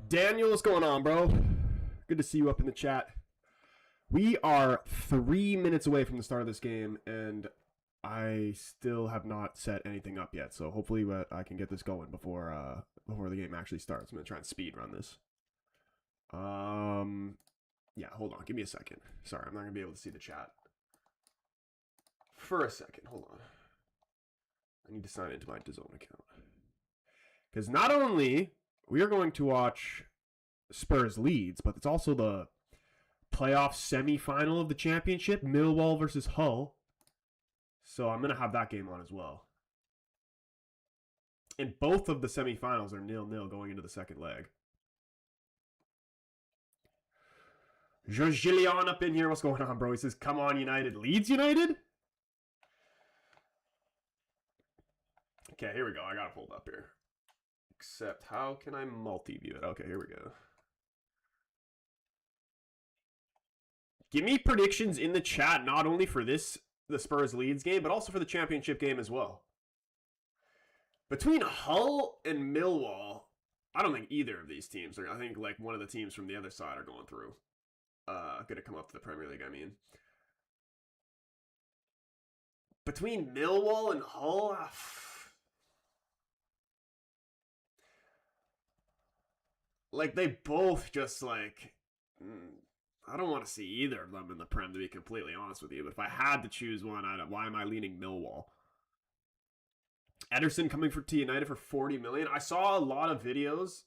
Daniel, what's going on, bro? Good to see you up in the chat. We are 3 minutes away from the start of this game, and I still have not set anything up yet. So hopefully I can get this going before the game actually starts. I'm gonna try and speed run this. Yeah, hold on. Give me a second. Sorry, I'm not gonna be able to see the chat for a second. Hold on. I need to sign into my DAZN account because not only we are going to watch Spurs Leeds, but it's also the playoff semi-final of the championship, Millwall versus Hull. So I'm going to have that game on as well. And both of the semi-finals are 0-0 going into the second leg. Gillian up in here. What's going on, bro? He says, come on, United. Leeds United? Okay, here we go. I got it pulled up here. Except, how can I multi-view it? Okay, here we go. Give me predictions in the chat, not only for the Spurs Leeds game, but also for the championship game as well. Between Hull and Millwall, I don't think either of these teams are. I think like one of the teams from the other side are going through. Going to come up to the Premier League, I mean. Between Millwall and Hull, like they both just like, I don't want to see either of them in the Prem, to be completely honest with you. But if I had to choose one, why am I leaning Millwall? Ederson coming to United for 40 million. I saw a lot of videos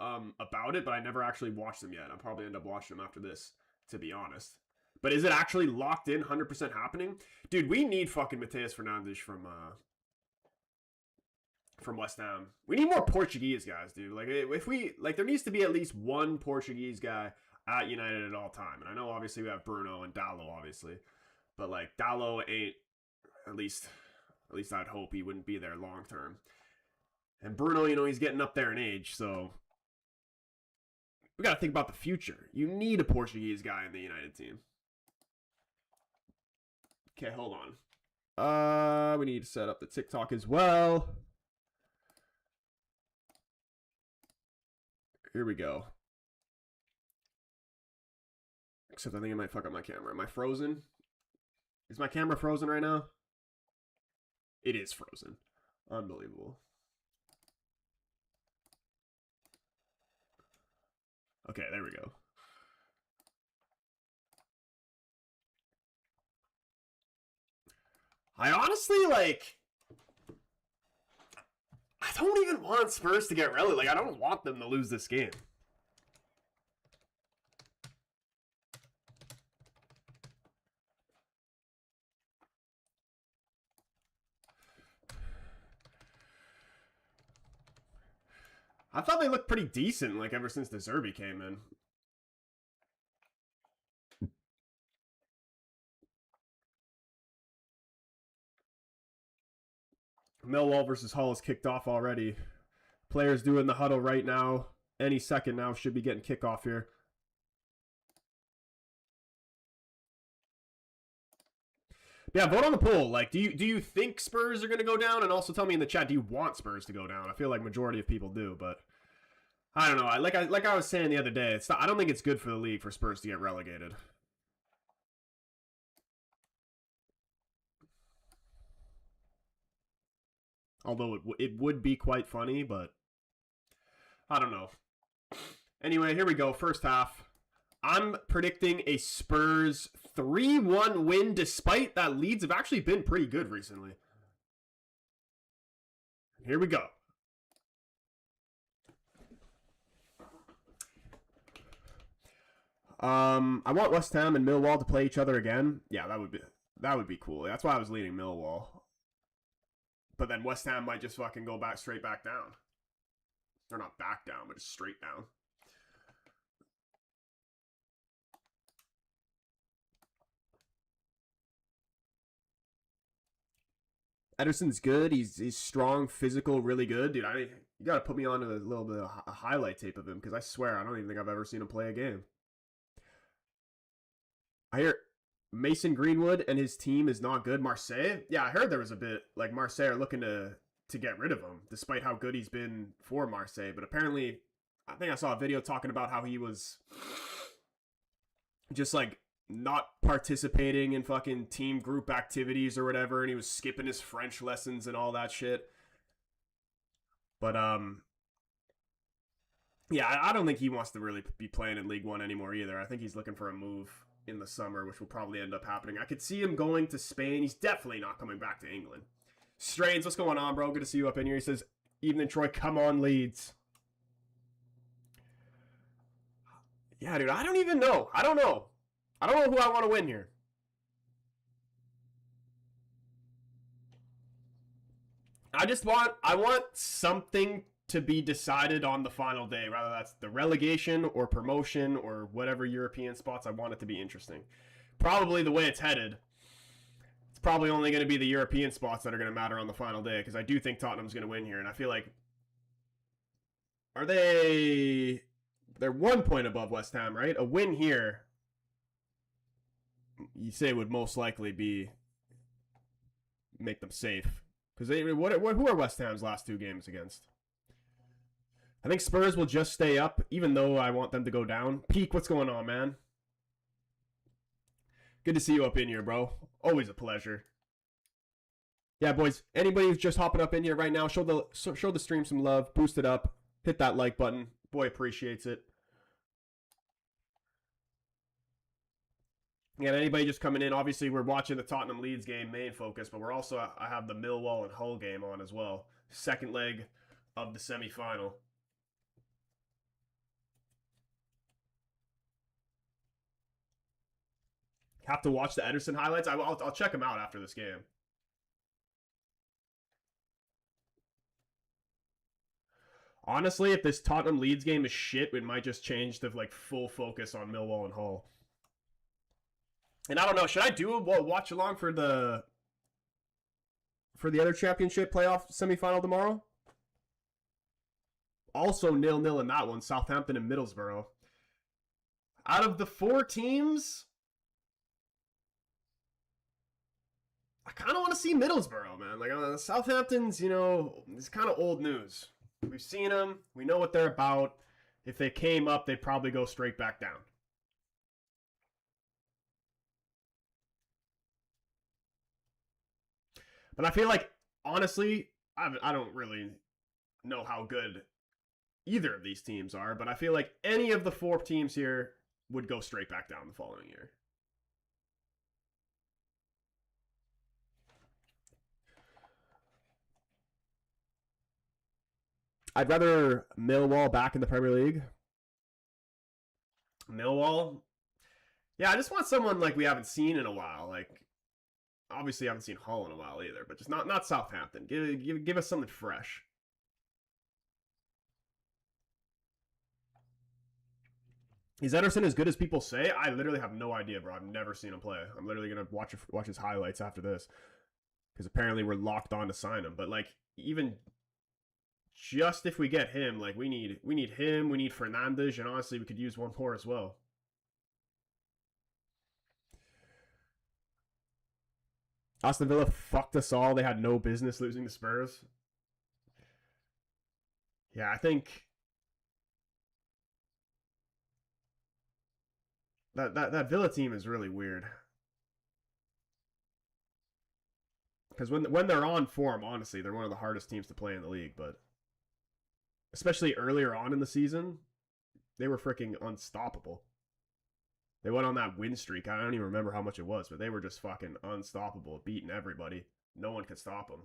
about it, but I never actually watched them yet. I'll probably end up watching them after this, to be honest. But is it actually locked in, 100% happening? Dude, we need fucking Mateus Fernandes from West Ham. We need more Portuguese guys, dude. Like, if we, like, there needs to be at least one Portuguese guy at United at all time. And I know, obviously, we have Bruno and Dalot, obviously. But, like, Dalot ain't, at least I'd hope he wouldn't be there long term. And Bruno, you know, he's getting up there in age, so we got to think about the future. You need a Portuguese guy in the United team. Okay, hold on. We need to set up the TikTok as well. Here we go. Except I think I might fuck up my camera. Am I frozen? Is my camera frozen right now? It is frozen. Unbelievable. Okay, there we go. I honestly, like, I don't even want Spurs to get relegated. Like, I don't want them to lose this game. I thought they looked pretty decent, like, ever since De Zerbi came in. Millwall versus Hull is kicked off already. Players doing the huddle right now. Any second now should be getting kickoff here. Yeah, vote on the poll. Like, do you think Spurs are going to go down? And also tell me in the chat, do you want Spurs to go down? I feel like majority of people do, but I don't know. Like I was saying the other day, I don't think it's good for the league for Spurs to get relegated. Although it would be quite funny, but I don't know. Anyway, here we go. First half. I'm predicting a Spurs 3-1 win, despite that Leeds have actually been pretty good recently. Here we go. I want West Ham and Millwall to play each other again. Yeah, that would be cool. That's why I was leading Millwall. But then West Ham might just fucking go straight back down. They're not back down, but just straight down. Ederson's good. He's strong, physical, really good. Dude, you got to put me on a little bit of a highlight tape of him, because I swear I don't even think I've ever seen him play a game. I hear Mason Greenwood and his team is not good. Marseille? Yeah, I heard there was a bit, like, Marseille are looking to get rid of him, despite how good he's been for Marseille. But apparently, I think I saw a video talking about how he was just like not participating in fucking team group activities or whatever, and he was skipping his French lessons and all that shit. But yeah, I don't think he wants to really be playing in League One anymore either. I think he's looking for a move in the summer, which will probably end up happening. I could see him going to Spain. He's definitely not coming back to England. Strains, what's going on, bro? Good to see you up in here. He says, evening, Troy. Come on, Leeds. Yeah, dude, I don't even know. I don't know who I want to win here. I want something to be decided on the final day, whether that's the relegation or promotion or whatever European spots. I want it to be interesting. Probably the way it's headed, it's probably only going to be the European spots that are going to matter on the final day, because I do think Tottenham's going to win here, and I feel like they're 1 point above West Ham, right? A win here, you say, would most likely make them safe, because who are West Ham's last 2 games against? I think Spurs will just stay up, even though I want them to go down. Peak, what's going on, man? Good to see you up in here, bro. Always a pleasure. Yeah, boys, anybody who's just hopping up in here right now, show the stream some love, boost it up, hit that like button. Boy appreciates it. Yeah, anybody just coming in, obviously we're watching the Tottenham Leeds game, main focus, but I have the Millwall and Hull game on as well. Second leg of the semifinal. Have to watch the Ederson highlights. I'll check them out after this game. Honestly, if this Tottenham Leeds game is shit, we might just change to like full focus on Millwall and Hull. And I don't know, should I do a watch along for the other championship playoff semifinal tomorrow? Also 0-0 in that one, Southampton and Middlesbrough. Out of the 4 teams, I kind of want to see Middlesbrough, man. Like, Southampton's, it's kind of old news. We've seen them. We know what they're about. If they came up, they'd probably go straight back down. But I feel like, honestly, I don't really know how good either of these teams are, but I feel like any of the 4 teams here would go straight back down the following year. I'd rather Millwall back in the Premier League. Millwall? Yeah, I just want someone like we haven't seen in a while. Like, obviously I haven't seen Hull in a while either, but just not Southampton. Give us something fresh. Is Ederson as good as people say? I literally have no idea, bro. I've never seen him play. I'm literally going to watch his highlights after this, because apparently we're locked on to sign him. But like, even just if we get him, like, we need him, we need Fernandes, and honestly we could use one more as well. Aston Villa fucked us all. They had no business losing to Spurs. Yeah, I think that Villa team is really weird. Because when they're on form, honestly, they're one of the hardest teams to play in the league. But especially earlier on in the season, they were freaking unstoppable. They went on that win streak. I don't even remember how much it was, but they were just fucking unstoppable, beating everybody. No one could stop them.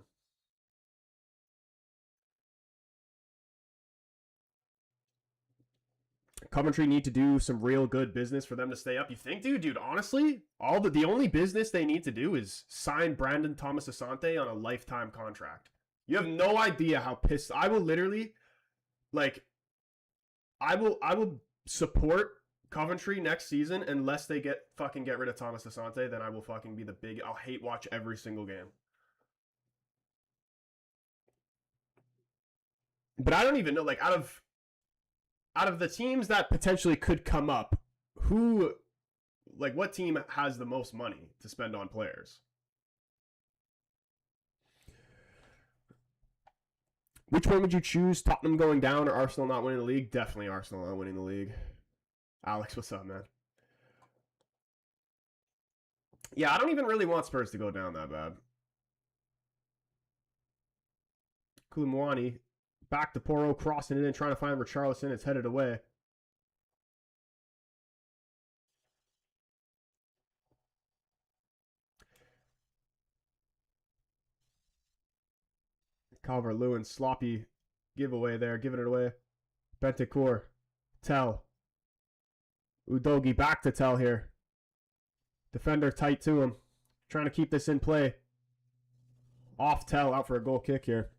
Coventry need to do some real good business for them to stay up. You think, dude? Dude, honestly, the only business they need to do is sign Brandon Thomas Asante on a lifetime contract. You have no idea how pissed I will literally, like, I will support Coventry next season unless they get rid of Thomas Asante. Then I will fucking be I'll hate watch every single game. But I don't even know, like, out of the teams that potentially could come up, what team has the most money to spend on players? Which one would you choose? Tottenham going down or Arsenal not winning the league? Definitely Arsenal not winning the league. Alex, what's up, man? Yeah, I don't even really want Spurs to go down that bad. Kulumwani back to Poro, crossing it in, trying to find Richarlison. It's headed away. Calvert-Lewin, sloppy giveaway there, giving it away. Bentancur, Tell. Udogi back to Tell here. Defender tight to him. Trying to keep this in play. Off Tell, out for a goal kick here.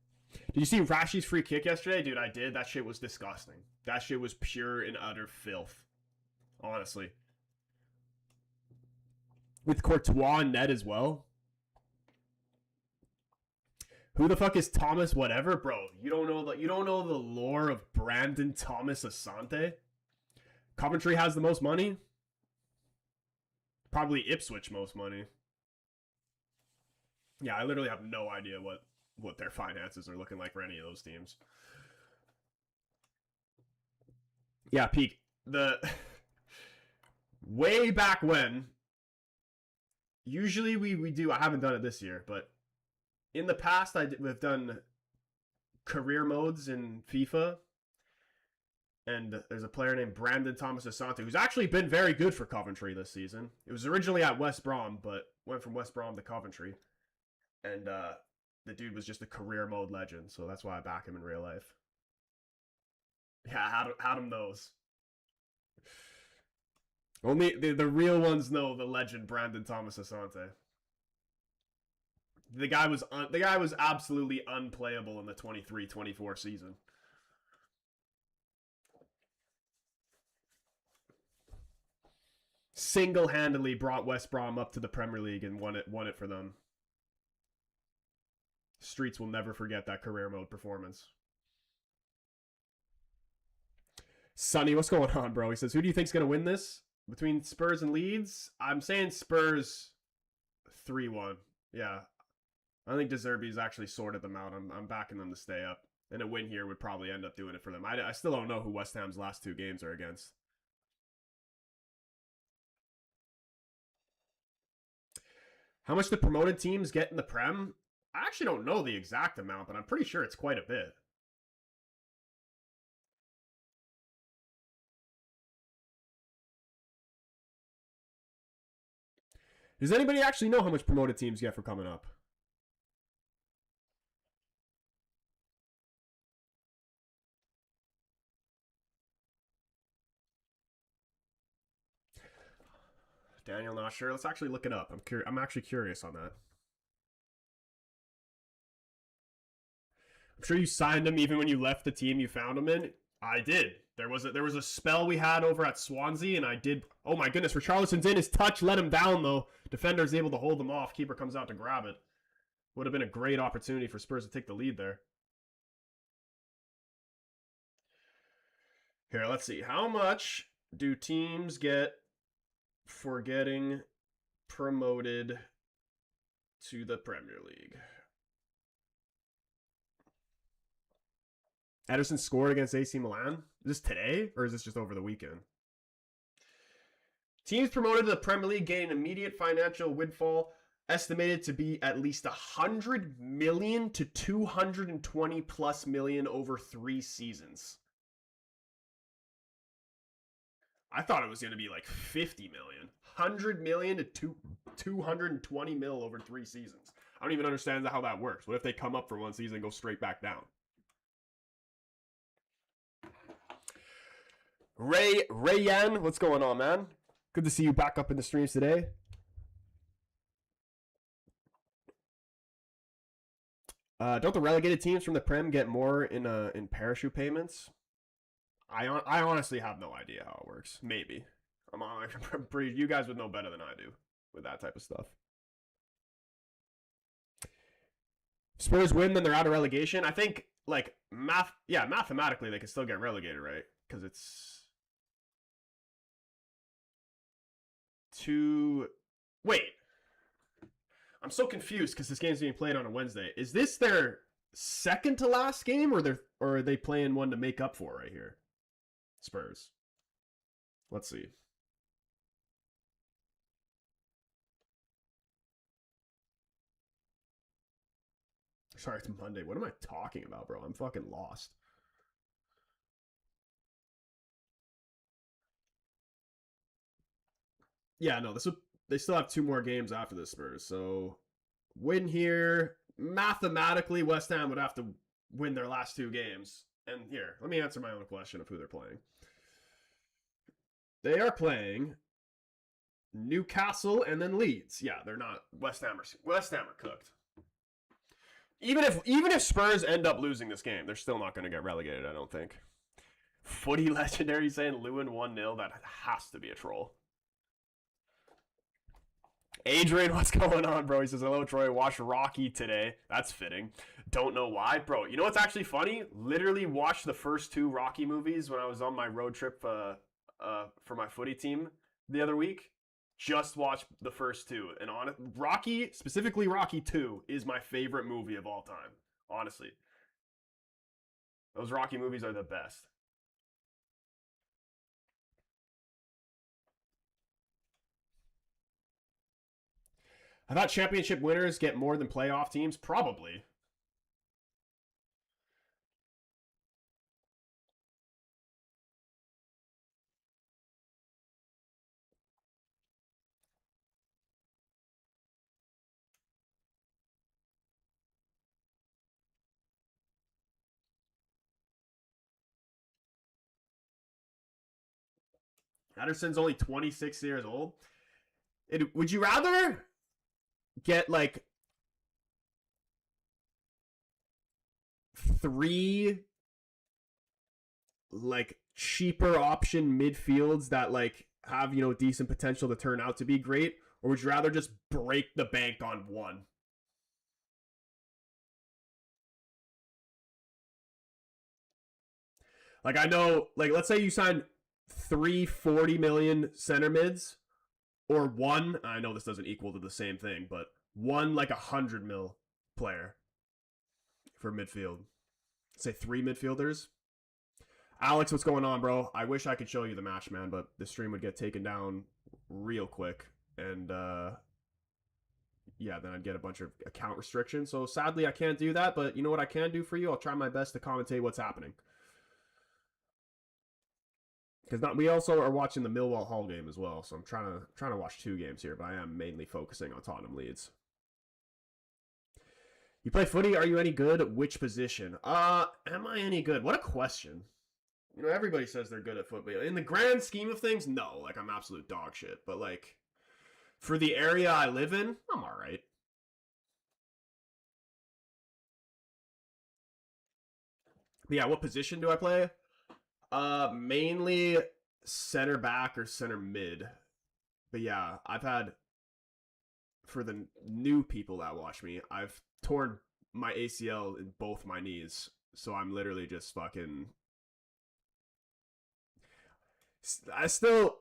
Did you see Rashi's free kick yesterday? Dude, I did. That shit was disgusting. That shit was pure and utter filth. Honestly. With Courtois and net as well. Who the fuck is Thomas whatever? Bro, you don't know the lore of Brandon Thomas Asante? Coventry has the most money? Probably Ipswich most money. Yeah, I literally have no idea what their finances are looking like for any of those teams. Yeah, peak. The way back when, usually we do, I haven't done it this year, but in the past we've done career modes in FIFA, and there's a player named Brandon Thomas Asante who's actually been very good for Coventry this season. It was originally at West Brom, but went from West Brom to Coventry. And the dude was just a career mode legend, so that's why I back him in real life. Yeah, Adam knows. Only the real ones know the legend Brandon Thomas Asante. The guy was absolutely unplayable in the 23-24 season. Single-handedly brought West Brom up to the Premier League and won it for them. Streets will never forget that career mode performance. Sonny, what's going on, bro? He says, who do you think's going to win this? Between Spurs and Leeds? I'm saying Spurs 3-1. Yeah. I think De Zerbi's actually sorted them out. I'm backing them to stay up. And a win here would probably end up doing it for them. I still don't know who West Ham's last two games are against. How much the promoted teams get in the Prem? I actually don't know the exact amount, but I'm pretty sure it's quite a bit. Does anybody actually know how much promoted teams get for coming up? Daniel, not sure. Let's actually look it up. I'm actually curious on that. I'm sure you signed him even when you left the team you found him in. I did. There was a spell we had over at Swansea, and I did. Oh my goodness, Richarlison's in. His touch let him down though. Defender's able to hold him off. Keeper comes out to grab it. Would have been a great opportunity for Spurs to take the lead there. Here, let's see. How much do teams get for getting promoted to the Premier League? Ederson scored against AC Milan. Is this today, or is this just over the weekend? Teams promoted to the Premier League gain an immediate financial windfall estimated to be at least 100 million to 220 plus million over 3 seasons. I thought it was going to be like 50 million. 100 million to 220 mil over 3 seasons. I don't even understand how that works. What if they come up for one season and go straight back down? Rayan, what's going on, man? Good to see you back up in the streams today. Don't the relegated teams from the Prem get more in parachute payments? I honestly have no idea how it works. Maybe. I'm pretty. You guys would know better than I do with that type of stuff. Spurs win, then they're out of relegation. I think mathematically they can still get relegated, right? Because it's wait. I'm so confused because this game's being played on a Wednesday. Is this their second to last game, or are they playing one to make up for right here? Spurs. Let's see. Sorry, it's Monday. What am I talking about, bro? I'm fucking lost. Yeah, no, this would they still have two more games after the Spurs. So win here. Mathematically, West Ham would have to win their last two games. And here, let me answer my own question of who they're playing. They are playing Newcastle and then Leeds. Yeah, they're not West Ham are cooked. Even if Spurs end up losing this game, they're still not going to get relegated, I don't think. Footy Legendary saying Lewin 1-0. That has to be a troll. Adrian, what's going on, bro? He says, hello, Troy. Watched Rocky today. That's fitting. Don't know why. Bro, you know what's actually funny? Literally watched the first two Rocky movies when I was on my road trip for my footy team the other week. Just watched the first two. And on Rocky, specifically Rocky 2, is my favorite movie of all time. Honestly. Those Rocky movies are the best. I thought championship winners get more than playoff teams. Probably. Anderson's only 26 years old. Would you rather get like three like cheaper option midfields that like have, decent potential to turn out to be great, or would you rather just break the bank on one? Like I know, like let's say you sign 340 million center mids, or one. I know this doesn't equal to the same thing, but one like 100 mil player for midfield. Say three midfielders. Alex, what's going on, bro? I wish I could show you the match, man, but the stream would get taken down real quick, and yeah, then I'd get a bunch of account restrictions. So sadly, I can't do that. But you know what I can do for you? I'll try my best to commentate what's happening. Because we also are watching the Millwall Hull game as well, so I'm trying to watch two games here, but I am mainly focusing on Tottenham Leeds. You play footy? Are you any good? Which position? Am I any good? What a question. Everybody says they're good at football. In the grand scheme of things, no. Like, I'm absolute dog shit. But, like, for the area I live in, I'm all right. But yeah, what position do I play? Mainly center back or center mid. But yeah, I've had, for the new people that watch me, I've torn my ACL in both my knees. So I'm literally just fucking... I still,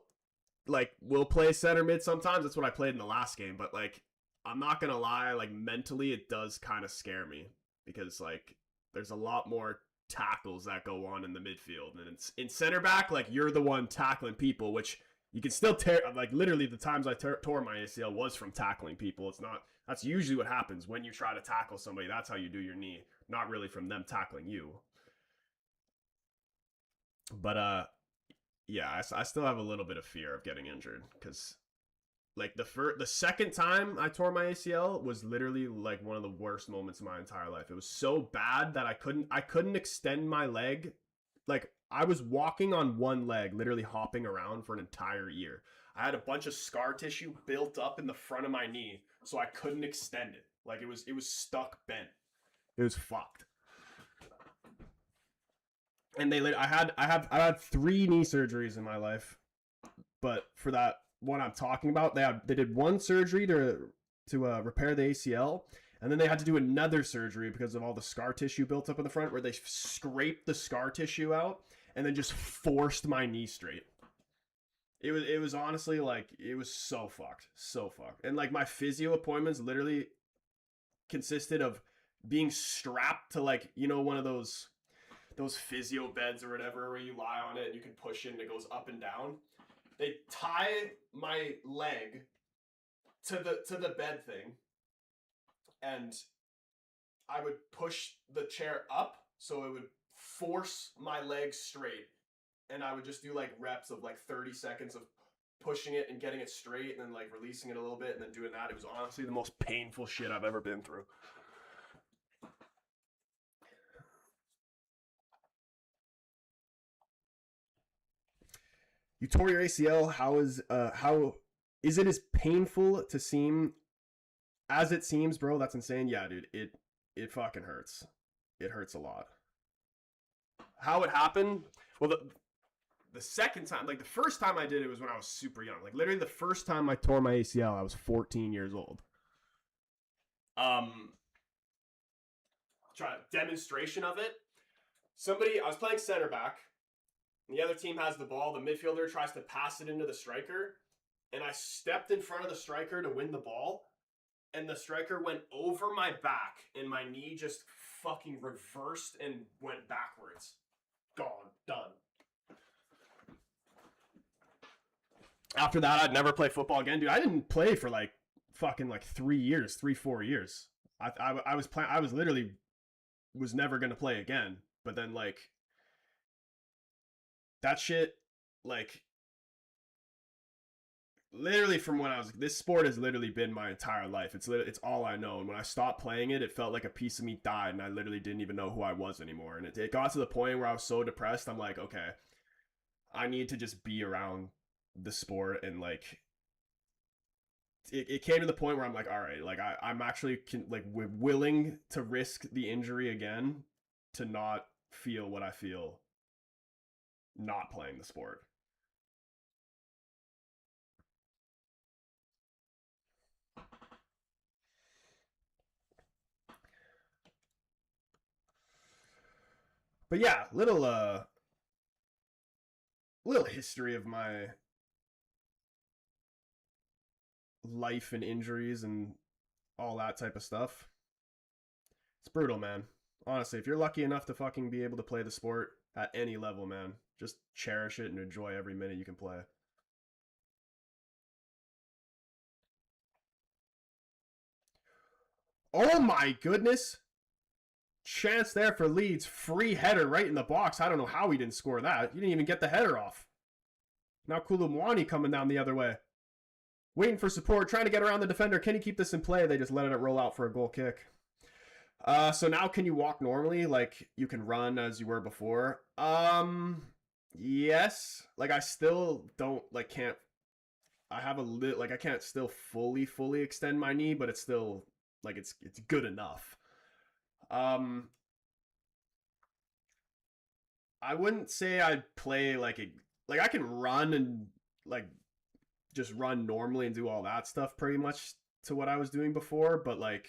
like, will play center mid sometimes. That's what I played in the last game. But, like, I'm not going to lie. Like, mentally, it does kind of scare me. Because, like, there's a lot more tackles that go on in the midfield. And in center back, like, you're the one tackling people, which you can still tear. Like, literally, the times I tore my ACL was from tackling people. It's not... That's usually what happens when you try to tackle somebody. That's how you do your knee. Not really from them tackling you. But, yeah, I still have a little bit of fear of getting injured because, like, the second time I tore my ACL was literally like one of the worst moments of my entire life. It was so bad that I couldn't extend my leg. Like, I was walking on one leg, literally hopping around for an entire year. I had a bunch of scar tissue built up in the front of my knee, so I couldn't extend it. Like, it was stuck bent. It was fucked. And I had 3 knee surgeries in my life, but for that one I'm talking about, they did one surgery to repair the ACL, and then they had to do another surgery because of all the scar tissue built up in the front, where they scraped the scar tissue out and then just forced my knee straight. It was honestly, like, it was so fucked, and like my physio appointments literally consisted of being strapped to like, you know, one of those physio beds or whatever where you lie on it and you can push it and it goes up and down. They tie my leg to the bed thing, and I would push the chair up so it would force my legs straight, and I would just do like reps of like 30 seconds of pushing it and getting it straight and then like releasing it a little bit and then doing that. It was honestly the most painful shit I've ever been through. You tore your ACL. How is it as painful to seem as it seems, bro? That's insane. Yeah, dude. It fucking hurts. It hurts a lot. How it happened? Well, the second time, like the first time I did it was when I was super young. Like literally the first time I tore my ACL, I was 14 years old. Try a demonstration of it. I was playing center back. The other team has the ball. The midfielder tries to pass it into the striker, and I stepped in front of the striker to win the ball, and the striker went over my back, and my knee just fucking reversed and went backwards. Gone. Done. After that, I'd never play football again, dude. I didn't play for like fucking like 4 years. I was literally was never gonna play again. But then like that shit, like literally from when this sport has literally been my entire life. It's all I know. And when I stopped playing it, it felt like a piece of me died, and I literally didn't even know who I was anymore. And it got to the point where I was so depressed. I'm like, okay, I need to just be around the sport, and like it came to the point where I'm like, all right, like I'm actually willing to risk the injury again to not feel what I feel not playing the sport. But yeah, little history of my life and injuries and all that type of stuff. It's brutal, man. Honestly, if you're lucky enough to fucking be able to play the sport at any level, man, just cherish it and enjoy every minute you can play. Oh my goodness. Chance there for Leeds. Free header right in the box. I don't know how he didn't score that. He didn't even get the header off. Now Kulumwani coming down the other way. Waiting for support, trying to get around the defender. Can he keep this in play? They just let it roll out for a goal kick. So now can you walk normally? Like you can run as you were before? Yes. Like I still don't like can't. I have I can't still fully extend my knee, but it's still like it's good enough. I wouldn't say I'd play like I can run and like just run normally and do all that stuff pretty much to what I was doing before, but like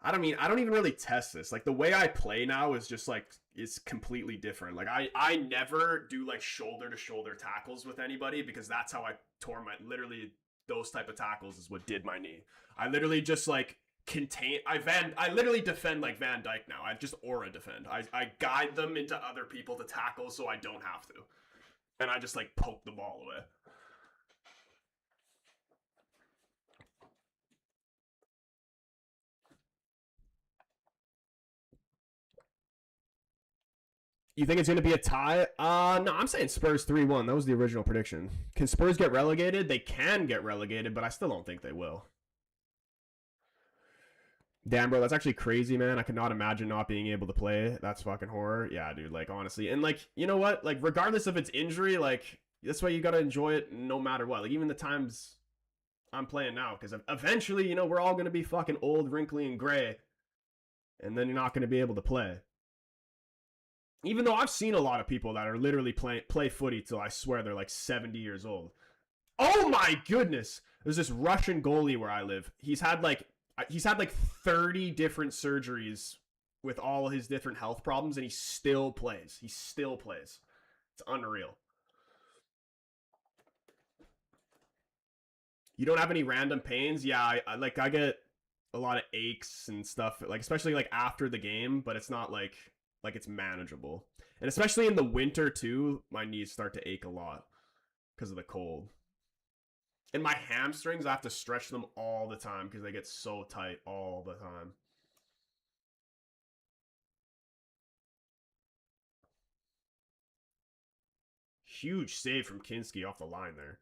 I don't even really test this. Like the way I play now is just like it's completely different. Like I never do like shoulder to shoulder tackles with anybody because that's how I tore my literally those type of tackles is what did my knee. I literally just like I literally defend like Van Dijk now. I just aura defend. I guide them into other people to tackle so I don't have to. And I just like poke the ball away. You think it's going to be a tie? No, I'm saying Spurs 3-1. That was the original prediction. Can Spurs get relegated? They can get relegated, but I still don't think they will. Damn, bro, that's actually crazy, man. I could not imagine not being able to play. That's fucking horror. Yeah, dude, like, honestly. And, like, you know what? Like, regardless of its injury, like, that's why you gotta enjoy it no matter what. Like, even the times I'm playing now, because eventually, you know, we're all gonna be fucking old, wrinkly, and gray. And then you're not gonna be able to play. Even though I've seen a lot of people that are literally play footy till I swear they're like 70 years old. Oh my goodness! There's this Russian goalie where I live. He's had like 30 different surgeries with all his different health problems, and he still plays. He still plays. It's unreal. You don't have any random pains? Yeah, I get a lot of aches and stuff, like especially like after the game, but it's not like it's manageable. And especially in the winter too, my knees start to ache a lot because of the cold. And my hamstrings, I have to stretch them all the time because they get so tight all the time. Huge save from Kinski off the line there.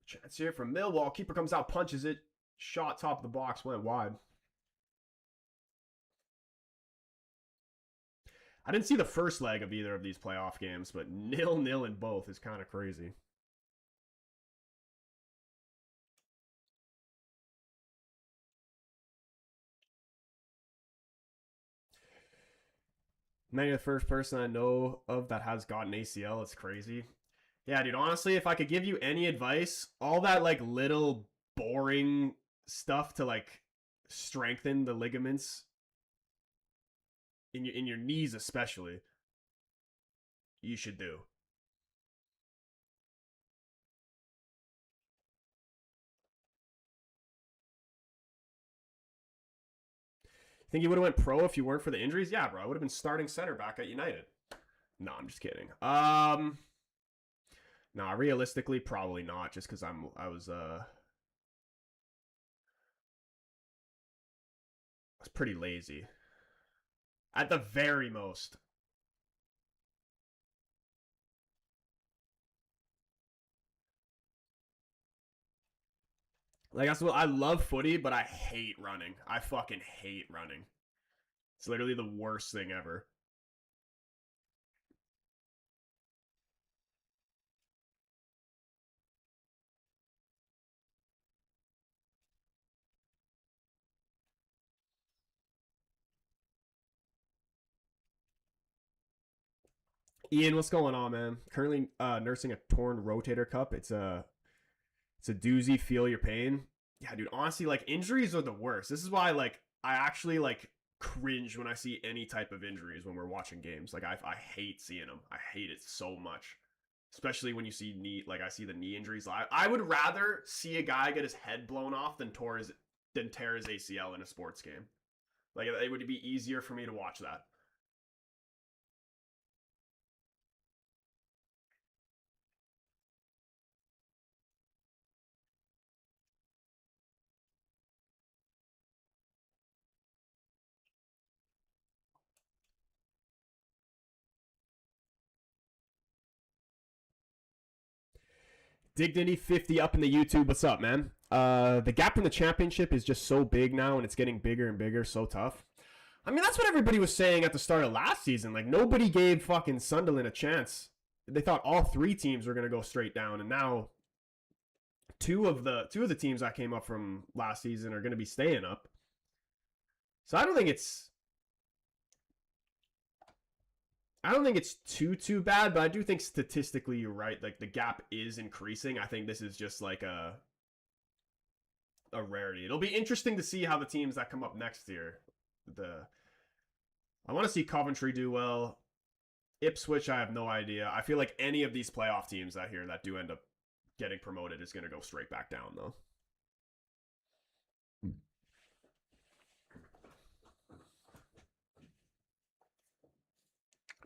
Chance here from Millwall. Keeper comes out, punches it. Shot top of the box, went wide. I didn't see the first leg of either of these playoff games, but 0-0 in both is kind of crazy. Maybe the first person I know of that has gotten ACL. It's crazy. Yeah, dude, honestly, if I could give you any advice, all that like little boring stuff to like strengthen the ligaments in your knees especially, you should do. Think you would have went pro if you weren't for the injuries? Yeah, bro. I would have been starting center back at United. No, I'm just kidding. Nah, realistically, probably not. Just because I was pretty lazy. At the very most. Like that's what I love footy, but I hate running. I fucking hate running. It's literally the worst thing ever. Ian, what's going on, man? Currently nursing a torn rotator cuff. It's a doozy. Feel your pain. Yeah, dude. Honestly, like injuries are the worst. This is why like I actually like cringe when I see any type of injuries when we're watching games. Like I hate seeing them. I hate it so much. Especially when you see knee, like I see the knee injuries. I would rather see a guy get his head blown off than tear his ACL in a sports game. Like it would be easier for me to watch that. Dignity 50 up in the YouTube. What's up, man? The gap in the championship is just so big now, and it's getting bigger and bigger. So tough. I mean, that's what everybody was saying at the start of last season. Like nobody gave fucking Sunderland a chance. They thought all three teams were gonna go straight down, and now two of the teams that came up from last season are gonna be staying up. So I don't think it's too bad, but I do think statistically you're right. Like the gap is increasing. I think this is just like a rarity. It'll be interesting to see how the teams that come up next year. The I want to see Coventry do well. Ipswich, I have no idea. I feel like any of these playoff teams out here that do end up getting promoted is going to go straight back down, though.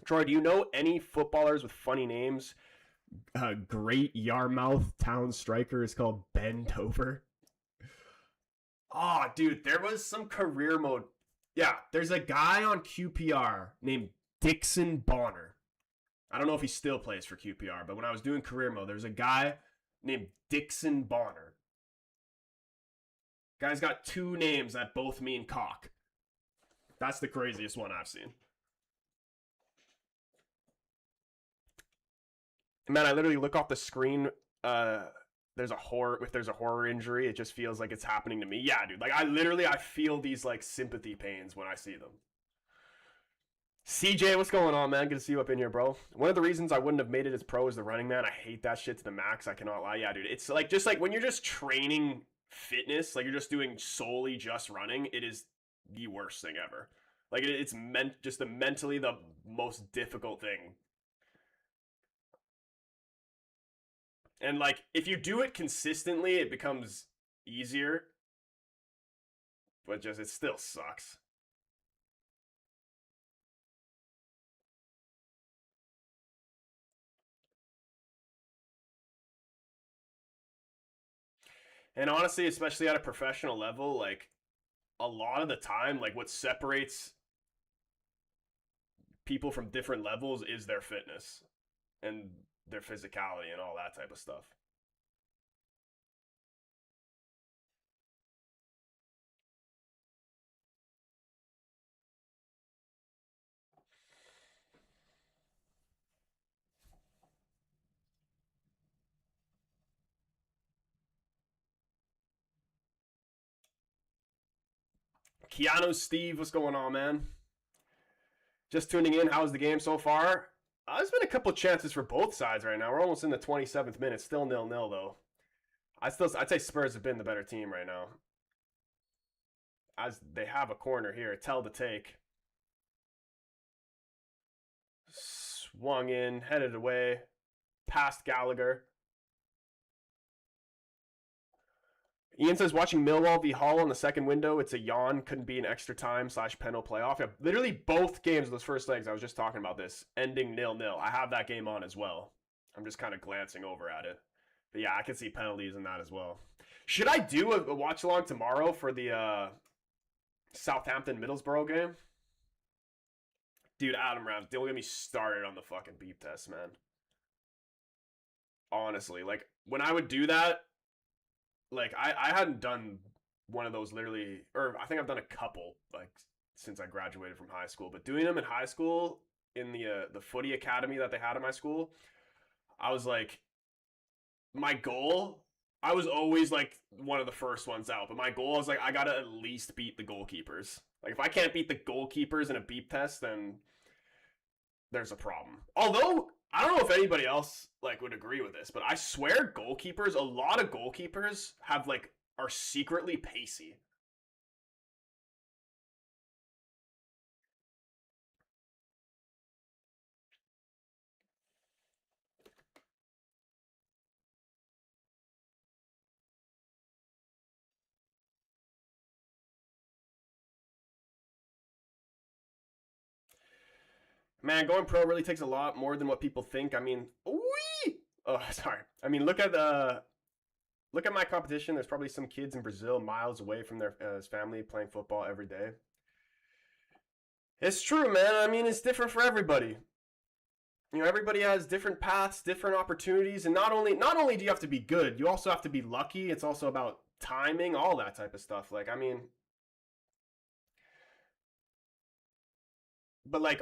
Troy, do you know any footballers with funny names? Great Yarmouth Town striker is called Ben Tover. Oh, dude, there was some career mode. Yeah, there's a guy on QPR named Dixon Bonner. I don't know if he still plays for QPR, but when I was doing career mode, there's a guy named Dixon Bonner. Guy's got two names that both mean cock. That's the craziest one I've seen. Man, I literally look off the screen. If there's a horror injury, it just feels like it's happening to me. Yeah, dude. Like I feel these like sympathy pains when I see them. CJ, what's going on, man? Good to see you up in here, bro. One of the reasons I wouldn't have made it as pro as the running man. I hate that shit to the max. I cannot lie. Yeah, dude. It's like just like when you're just training fitness, like you're just doing solely just running, it is the worst thing ever. Like it's meant just mentally the most difficult thing. And like if you do it consistently, it becomes easier, but just it still sucks. And honestly, especially at a professional level, like a lot of the time, like what separates people from different levels is their fitness and their physicality and all that type of stuff. Keanu, Steve, what's going on, man? Just tuning in. How's the game so far? There's been a couple chances for both sides right now. We're almost in the 27th minute. Still 0-0 though. I'd say Spurs have been the better team right now. As they have a corner here, Tell to take. Swung in, headed away, past Gallagher. Ian says watching Millwall v Hull on the second window, it's a yawn. Couldn't be an extra time / penal playoff. Yeah, literally both games of those first legs, I was just talking about this, ending 0-0. I have that game on as well. I'm just kind of glancing over at it. But yeah, I can see penalties in that as well. Should I do a watch along tomorrow for the Southampton Middlesbrough game? Dude, Adam Rams, don't get me started on the fucking beep test, man. Honestly, like when I would do that, like I hadn't done one of those literally, or I think I've done a couple like since I graduated from high school. But doing them in high school in the footy academy that they had in my school, I was like, my goal. I was always like one of the first ones out, but my goal was like I gotta at least beat the goalkeepers. Like if I can't beat the goalkeepers in a beep test, then there's a problem. Although I don't know if anybody else like would agree with this, but I swear goalkeepers, a lot of goalkeepers have like are secretly pacey. Man, going pro really takes a lot more than what people think. I mean, wee! Oh, sorry. I mean, look at my competition. There's probably some kids in Brazil miles away from their his family playing football every day. It's true, man. I mean, it's different for everybody. You know, everybody has different paths, different opportunities, and not only do you have to be good, you also have to be lucky. It's also about timing, all that type of stuff. Like, I mean, but like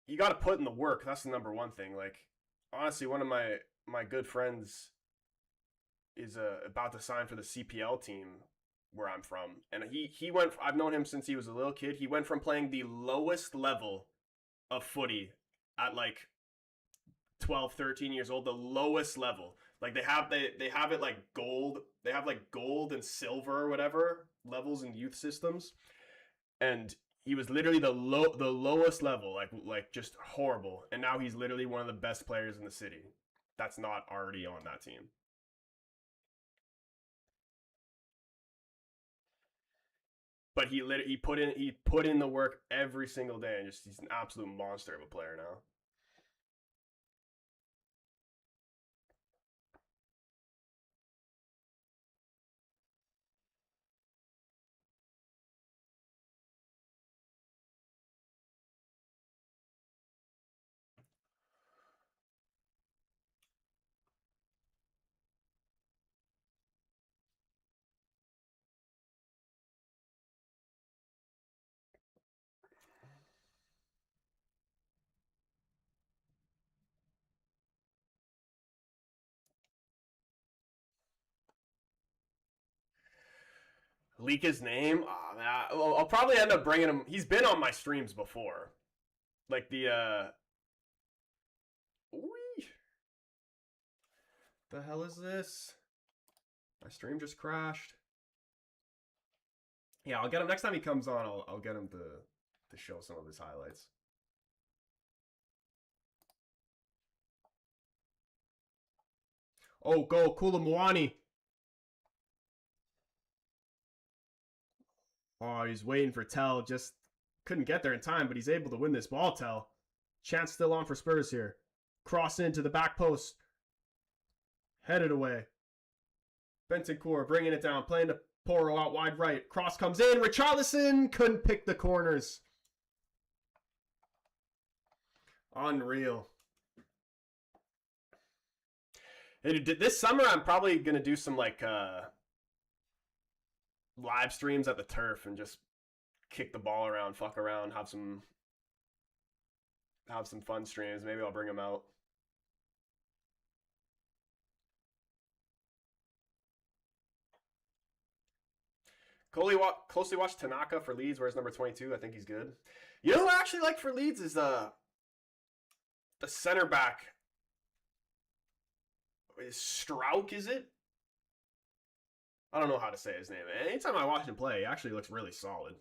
you got to put in the work. That's the number one thing. Like, honestly, one of my good friends is about to sign for the CPL team where I'm from, and he went. I've known him since he was a little kid. He went from playing the lowest level of footy at like 12, 13 years old, the lowest level. Like they have it like gold. They have like gold and silver or whatever levels in youth systems, and he was literally the lowest level, like just horrible. And now he's literally one of the best players in the city. That's not already on that team. But he put in the work every single day, and just he's an absolute monster of a player now. Leak his name. Oh, man, I'll probably end up bringing him. He's been on my streams before, like the hell is this? My stream just crashed. Yeah, I'll get him next time he comes on. I'll get him to to show some of his highlights. Oh, go Koulibaly. Oh, he's waiting for Tell. Just couldn't get there in time, but he's able to win this ball, Tell. Chance still on for Spurs here. Cross into the back post. Headed away. Bentancur bringing it down. Playing to Porro out wide right. Cross comes in. Richarlison couldn't pick the corners. Unreal. This summer, I'm probably going to do some like live streams at the turf and just kick the ball around, fuck around, have some fun streams. Maybe I'll bring them out. Closely watched Tanaka for Leeds, where's number 22. I think he's good. You know what I actually like for Leeds is the center back. Is Strauch, is it? I don't know how to say his name. Anytime I watch him play, he actually looks really solid.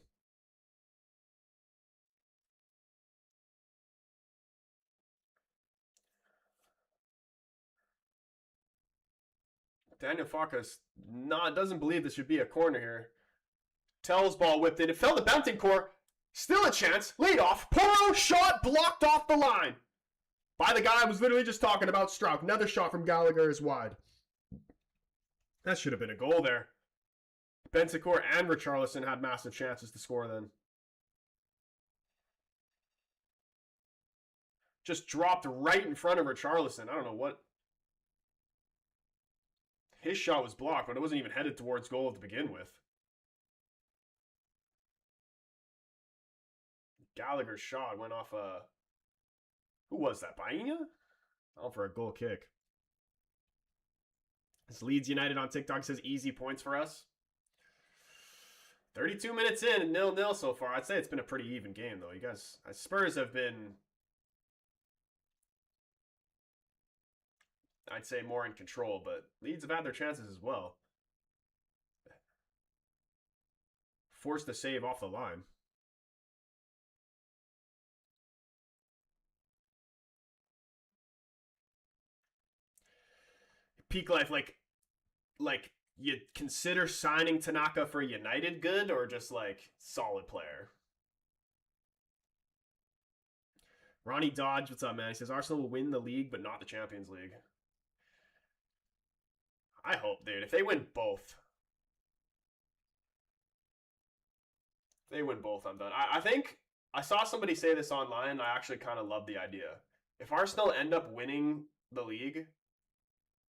Daniel Farkas doesn't believe this should be a corner here. Tell's ball whipped in. It fell to Bentancur. Still a chance. Laid off. Porro shot blocked off the line. By the guy I was literally just talking about, Strauch. Another shot from Gallagher is wide. That should have been a goal there. Bentancur and Richarlison had massive chances to score then. Just dropped right in front of Richarlison. I don't know what. His shot was blocked, but it wasn't even headed towards goal to begin with. Gallagher's shot went off a... Who was that? Baena? Oh, for a goal kick. This Leeds United on TikTok says easy points for us. 32 minutes in and 0-0 so far. I'd say it's been a pretty even game, though. You guys, Spurs have been, I'd say, more in control, but Leeds have had their chances as well. Forced the save off the line. Peak life, like you consider signing Tanaka for United good or just like solid player? Ronnie Dodge, what's up, man? He says Arsenal will win the league, but not the Champions League. I hope, dude. If they win both. If they win both, I'm done. I think I saw somebody say this online. I actually kind of love the idea. If Arsenal end up winning the league,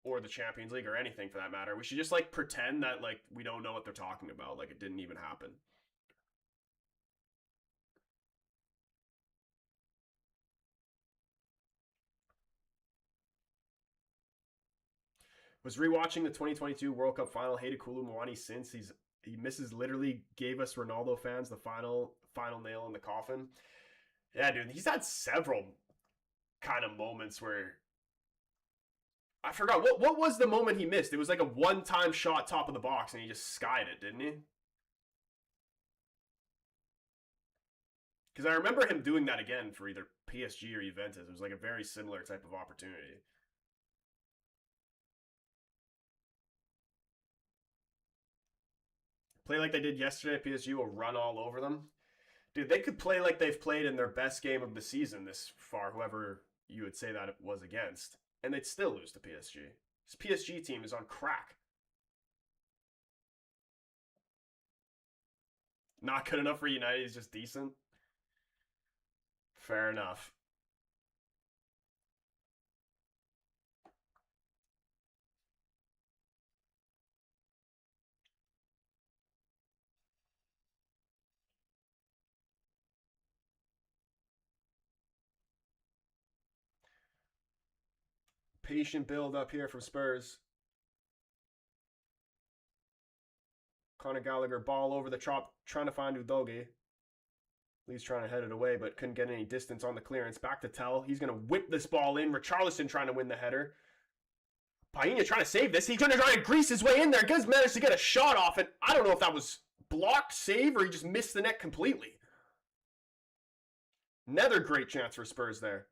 or the Champions League, or anything for that matter, we should just like pretend that like we don't know what they're talking about, like it didn't even happen. Was rewatching the 2022 World Cup final. Hated Koulibaly since he misses literally gave us Ronaldo fans the final nail in the coffin. Yeah, dude, he's had several kind of moments where I forgot what was the moment he missed. It was like a one-time shot top of the box and he just skied it, didn't he? Because I remember him doing that again for either PSG or Juventus. It was like a very similar type of opportunity. Play like they did yesterday, PSG will run all over them. Dude, they could play like they've played in their best game of the season this far, whoever you would say that it was against, and they'd still lose to PSG. This PSG team is on crack. Not good enough for United, he's just decent. Fair enough. Patient build up here from Spurs. Conor Gallagher, ball over the top, trying to find Udogie. Leeds trying to head it away, but couldn't get any distance on the clearance. Back to Tell. He's going to whip this ball in. Richarlison trying to win the header. Paina trying to save this. He's going to try to grease his way in there. Guys managed to get a shot off it. I don't know if that was blocked, save, or he just missed the net completely. Another great chance for Spurs there.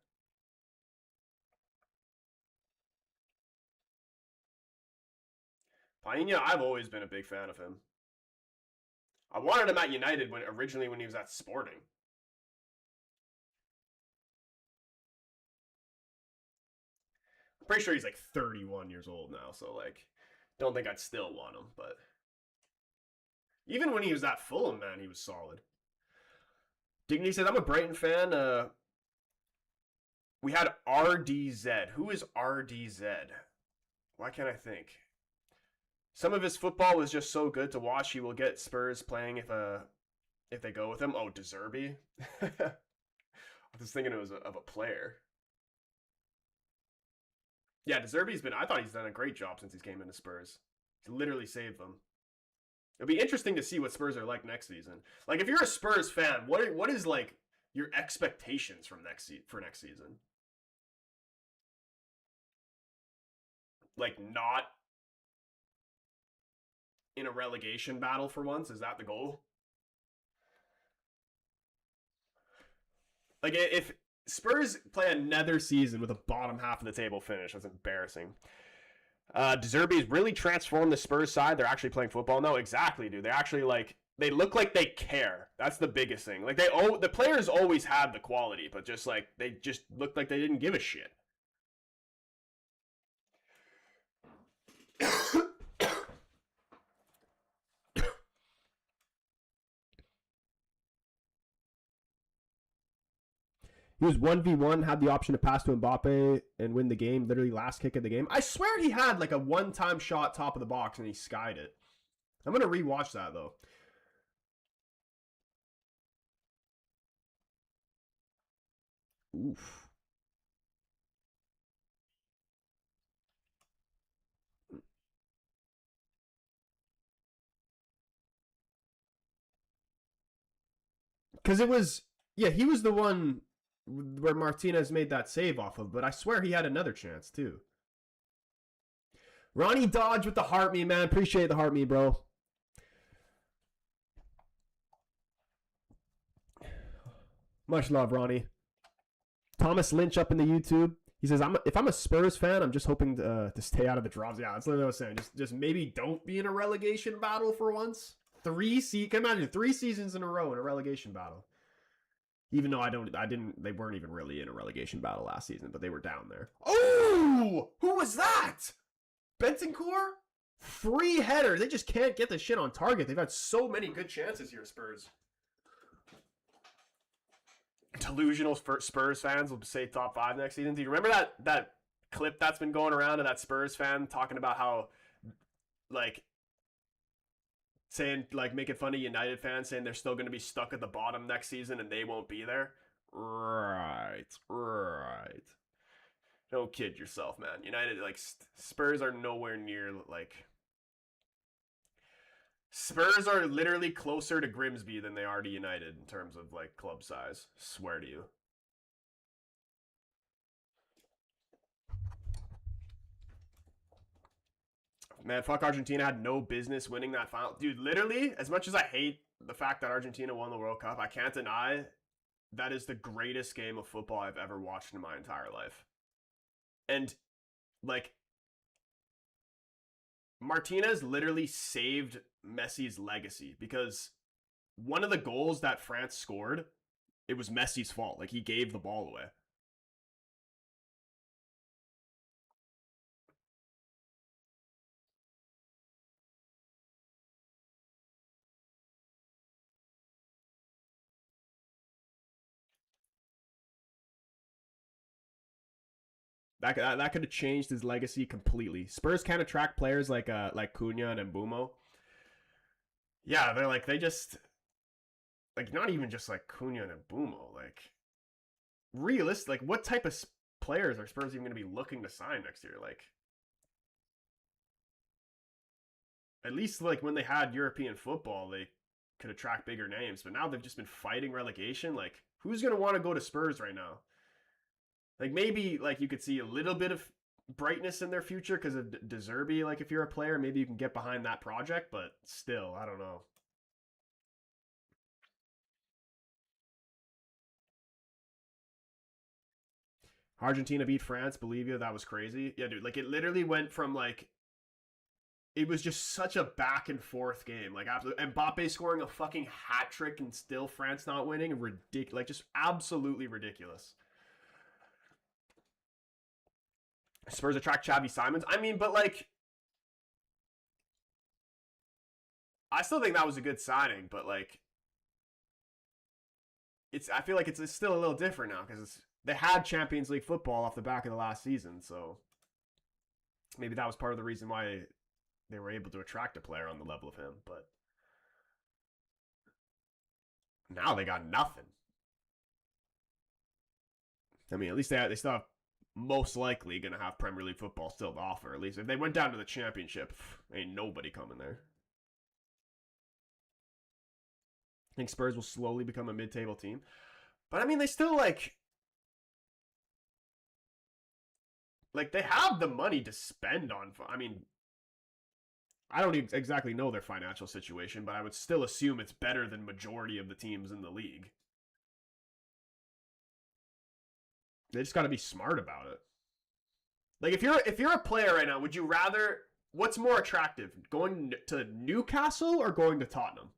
Paina, I've always been a big fan of him. I wanted him at United when he was at Sporting. I'm pretty sure he's like 31 years old now, so like, don't think I'd still want him. But even when he was at Fulham, man, he was solid. Dignity says, I'm a Brighton fan. We had RDZ. Who is RDZ? Why can't I think? Some of his football was just so good to watch. He will get Spurs playing if they go with him. Oh, Deserby. I was thinking it was of a player. Yeah, Deserby's been. I thought he's done a great job since he came into Spurs. He literally saved them. It'll be interesting to see what Spurs are like next season. Like, if you're a Spurs fan, what is like your expectations from next season? Like, not in a relegation battle for once? Is that the goal? Like, if Spurs play another season with a bottom half of the table finish, that's embarrassing. Deserby's really transformed the Spurs side. They're actually playing football. No, exactly, dude. They actually like they look like they care. That's the biggest thing. Like the players always had the quality, but just like they just looked like they didn't give a shit. He was 1v1, had the option to pass to Mbappe and win the game, literally last kick of the game. I swear he had like a one-time shot top of the box and he skied it. I'm going to rewatch that though. Oof. Because it was, yeah, he was the one where Martinez made that save off of, but I swear he had another chance too. Ronnie Dodge with the heart me, man. Appreciate the heart me, bro. Much love, Ronnie. Thomas Lynch up in the YouTube. He says, if I'm a Spurs fan, I'm just hoping to stay out of the draws. Yeah, that's what I was saying. Just maybe don't be in a relegation battle for once. Can you imagine 3 seasons in a row in a relegation battle? Even though they weren't even really in a relegation battle last season, but they were down there. Oh, who was that? Bentancur? 3 headers. They just can't get the shit on target. They've had so many good chances here, Spurs. Delusional Spurs fans will say top 5 next season. Do you remember that clip that's been going around of that Spurs fan talking about how, like, saying, like, making fun of United fans, saying they're still going to be stuck at the bottom next season and they won't be there? Right. Don't kid yourself, man. United, like, Spurs are nowhere near, like... Spurs are literally closer to Grimsby than they are to United in terms of, like, club size. Swear to you. Man, fuck Argentina had no business winning that final. Dude, literally, as much as I hate the fact that Argentina won the World Cup, I can't deny that is the greatest game of football I've ever watched in my entire life. And, like, Martinez literally saved Messi's legacy because one of the goals that France scored, it was Messi's fault. Like, he gave the ball away. That could have changed his legacy completely. Spurs can't attract players like Cunha and Mbumo. Yeah, they just like not even just like Cunha and Mbumo. Like realistic, like what type of players are Spurs even going to be looking to sign next year? Like at least like when they had European football, they could attract bigger names. But now they've just been fighting relegation. Like who's going to want to go to Spurs right now? Like maybe like you could see a little bit of brightness in their future because of Deserby. Like if you're a player, maybe you can get behind that project. But still, I don't know. Argentina beat France, Bolivia, that was crazy. Yeah, dude, like it literally went from like it was just such a back and forth game. Like absolutely Mbappe scoring a fucking hat trick and still France not winning. Ridiculous. Like just absolutely ridiculous. Spurs attract Xavi Simons. I mean, but like I still think that was a good signing, but like I feel like it's still a little different now because they had Champions League football off the back of the last season, so maybe that was part of the reason why they were able to attract a player on the level of him. But now they got nothing. I mean, at least they still have most likely going to have Premier League football still to offer. At least if they went down to the championship, ain't nobody coming there. I think Spurs will slowly become a mid-table team. But I mean, they still like they have the money to spend on. I mean, I don't even exactly know their financial situation, but I would still assume it's better than majority of the teams in the league. They just got to be smart about it. Like if you're a player right now, would you rather what's more attractive, going to Newcastle or going to Tottenham?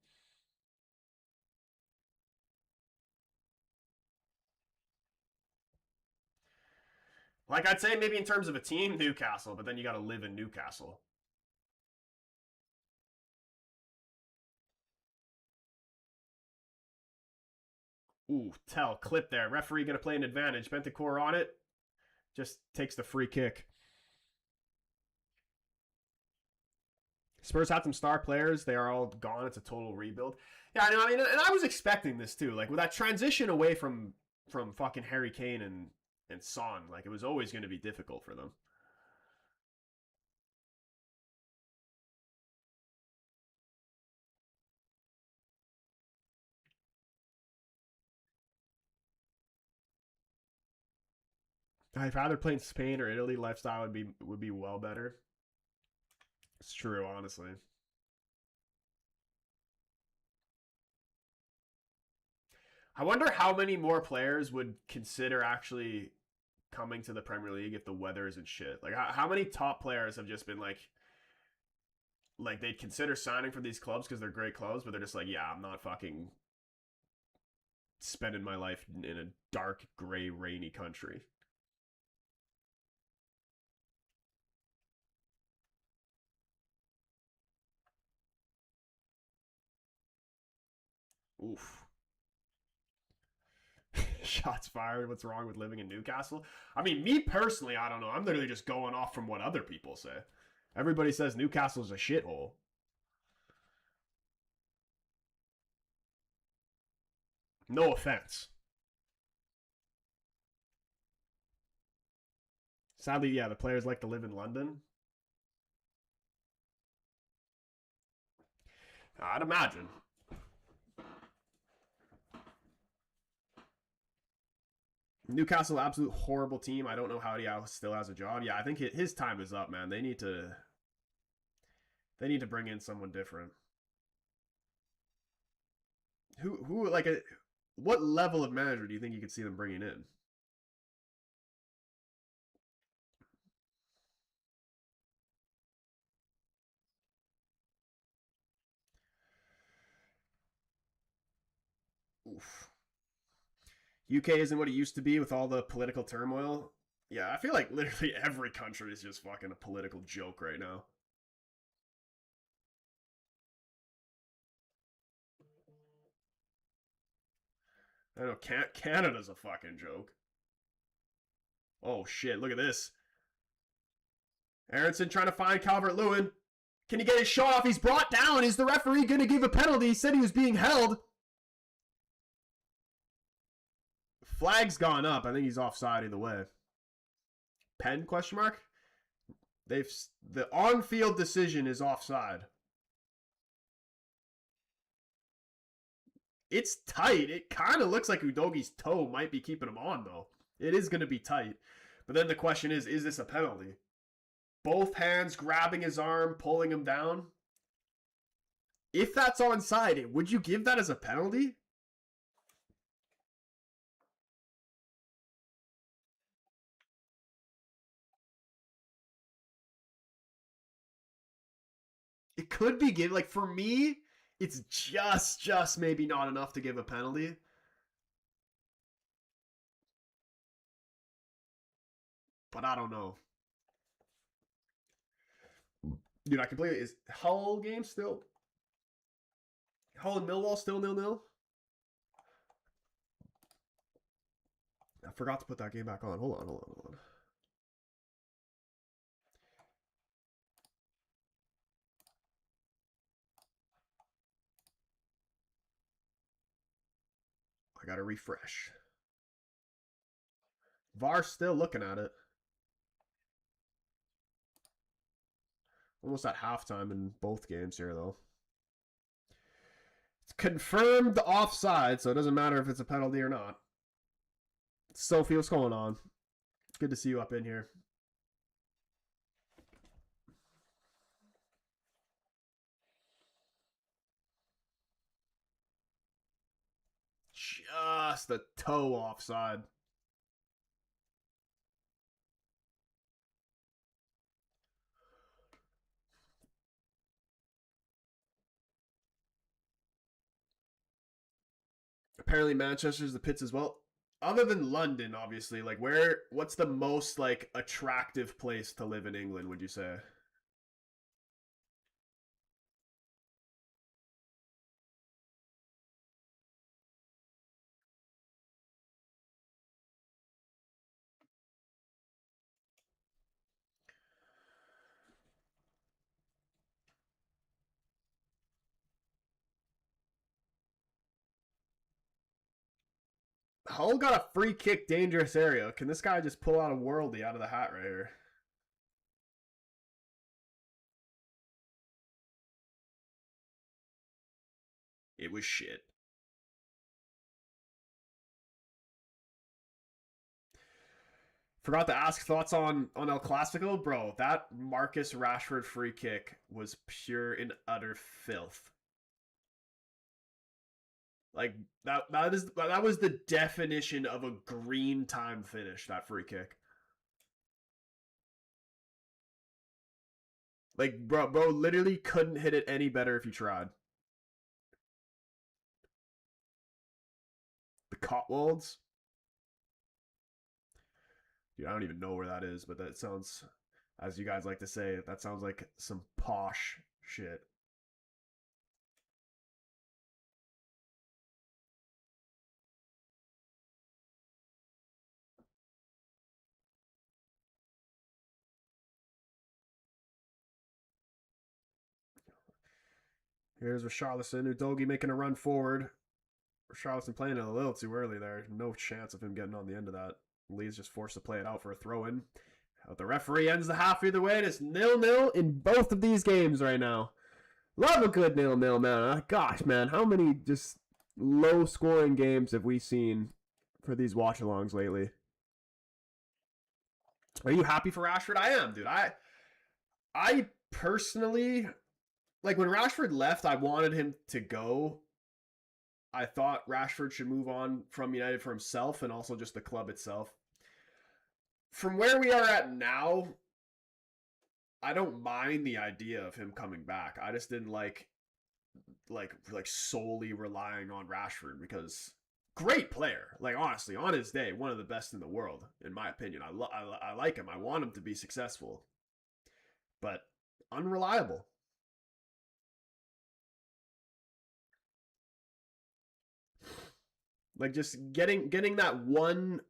Like I'd say maybe in terms of a team, Newcastle, but then you got to live in Newcastle. Ooh, clip there. Referee going to play an advantage. Bentancur on it. Just takes the free kick. Spurs had some star players. They are all gone. It's a total rebuild. Yeah, I know. I mean, and I was expecting this too. Like with that transition away from fucking Harry Kane and Son, like it was always going to be difficult for them. I'd rather play in Spain or Italy. Lifestyle would be well better. It's true, honestly. I wonder how many more players would consider actually coming to the Premier League if the weather isn't shit. Like how many top players have just been like they'd consider signing for these clubs because they're great clubs, but they're just like, yeah, I'm not fucking spending my life in a dark, gray, rainy country. Oof. Shots fired. What's wrong with living in Newcastle? I mean, me personally, I don't know. I'm literally just going off from what other people say. Everybody says Newcastle's a shithole. No offense. Sadly, yeah, the players like to live in London. I'd imagine. Newcastle, absolute horrible team. I don't know how he still has a job. Yeah, I think his time is up, man. They need to bring in someone different. Who like what level of manager do you think you could see them bringing in? Oof. UK isn't what it used to be with all the political turmoil. Yeah, I feel like literally every country is just fucking a political joke right now. I know Canada's a fucking joke. Oh shit, look at this. Aronson trying to find Calvert Lewin. Can he get his shot off? He's brought down. Is the referee going to give a penalty? He said he was being held. Flag's gone up. I think he's offside either way. Pen question mark? The on-field decision is offside. It's tight. It kind of looks like Udogi's toe might be keeping him on though. It is going to be tight. But then the question is this a penalty? Both hands grabbing his arm, pulling him down. If that's onside, would you give that as a penalty? It could be given. Like for me, it's just maybe not enough to give a penalty. But I don't know. Dude, I completely is Hull game still. Hull and Millwall still 0-0. I forgot to put that game back on. Hold on. I gotta refresh. VAR still looking at it. Almost at halftime in both games here, though. It's confirmed offside, so it doesn't matter if it's a penalty or not. Sophie, what's going on? Good to see you up in here. Just a toe offside. Apparently Manchester's the pits as well. Other than London, obviously, like what's the most like attractive place to live in England, would you say? Hull got a free kick, dangerous area. Can this guy just pull out a worldie out of the hat right here? It was shit. Forgot to ask thoughts on El Clasico, bro. That Marcus Rashford free kick was pure and utter filth. Like that was the definition of a green time finish. That free kick. Like bro, literally couldn't hit it any better if you tried. The Cotswolds. Dude, I don't even know where that is, but that sounds, as you guys like to say, that sounds like some posh shit. Here's Richarlison, Udogi making a run forward. Richarlison playing it a little too early there. No chance of him getting on the end of that. Lee's just forced to play it out for a throw-in. The referee ends the half either way. It's 0-0 in both of these games right now. Love a good 0-0, man. Gosh, man, how many just low-scoring games have we seen for these watch-alongs lately? Are you happy for Rashford? I am, dude. I personally, like when Rashford left, I wanted him to go. I thought Rashford should move on from United for himself and also just the club itself. From where we are at now, I don't mind the idea of him coming back. I just didn't like solely relying on Rashford because great player. Like honestly, on his day, one of the best in the world in my opinion. I like him. I want him to be successful. But unreliable. Like just getting that one,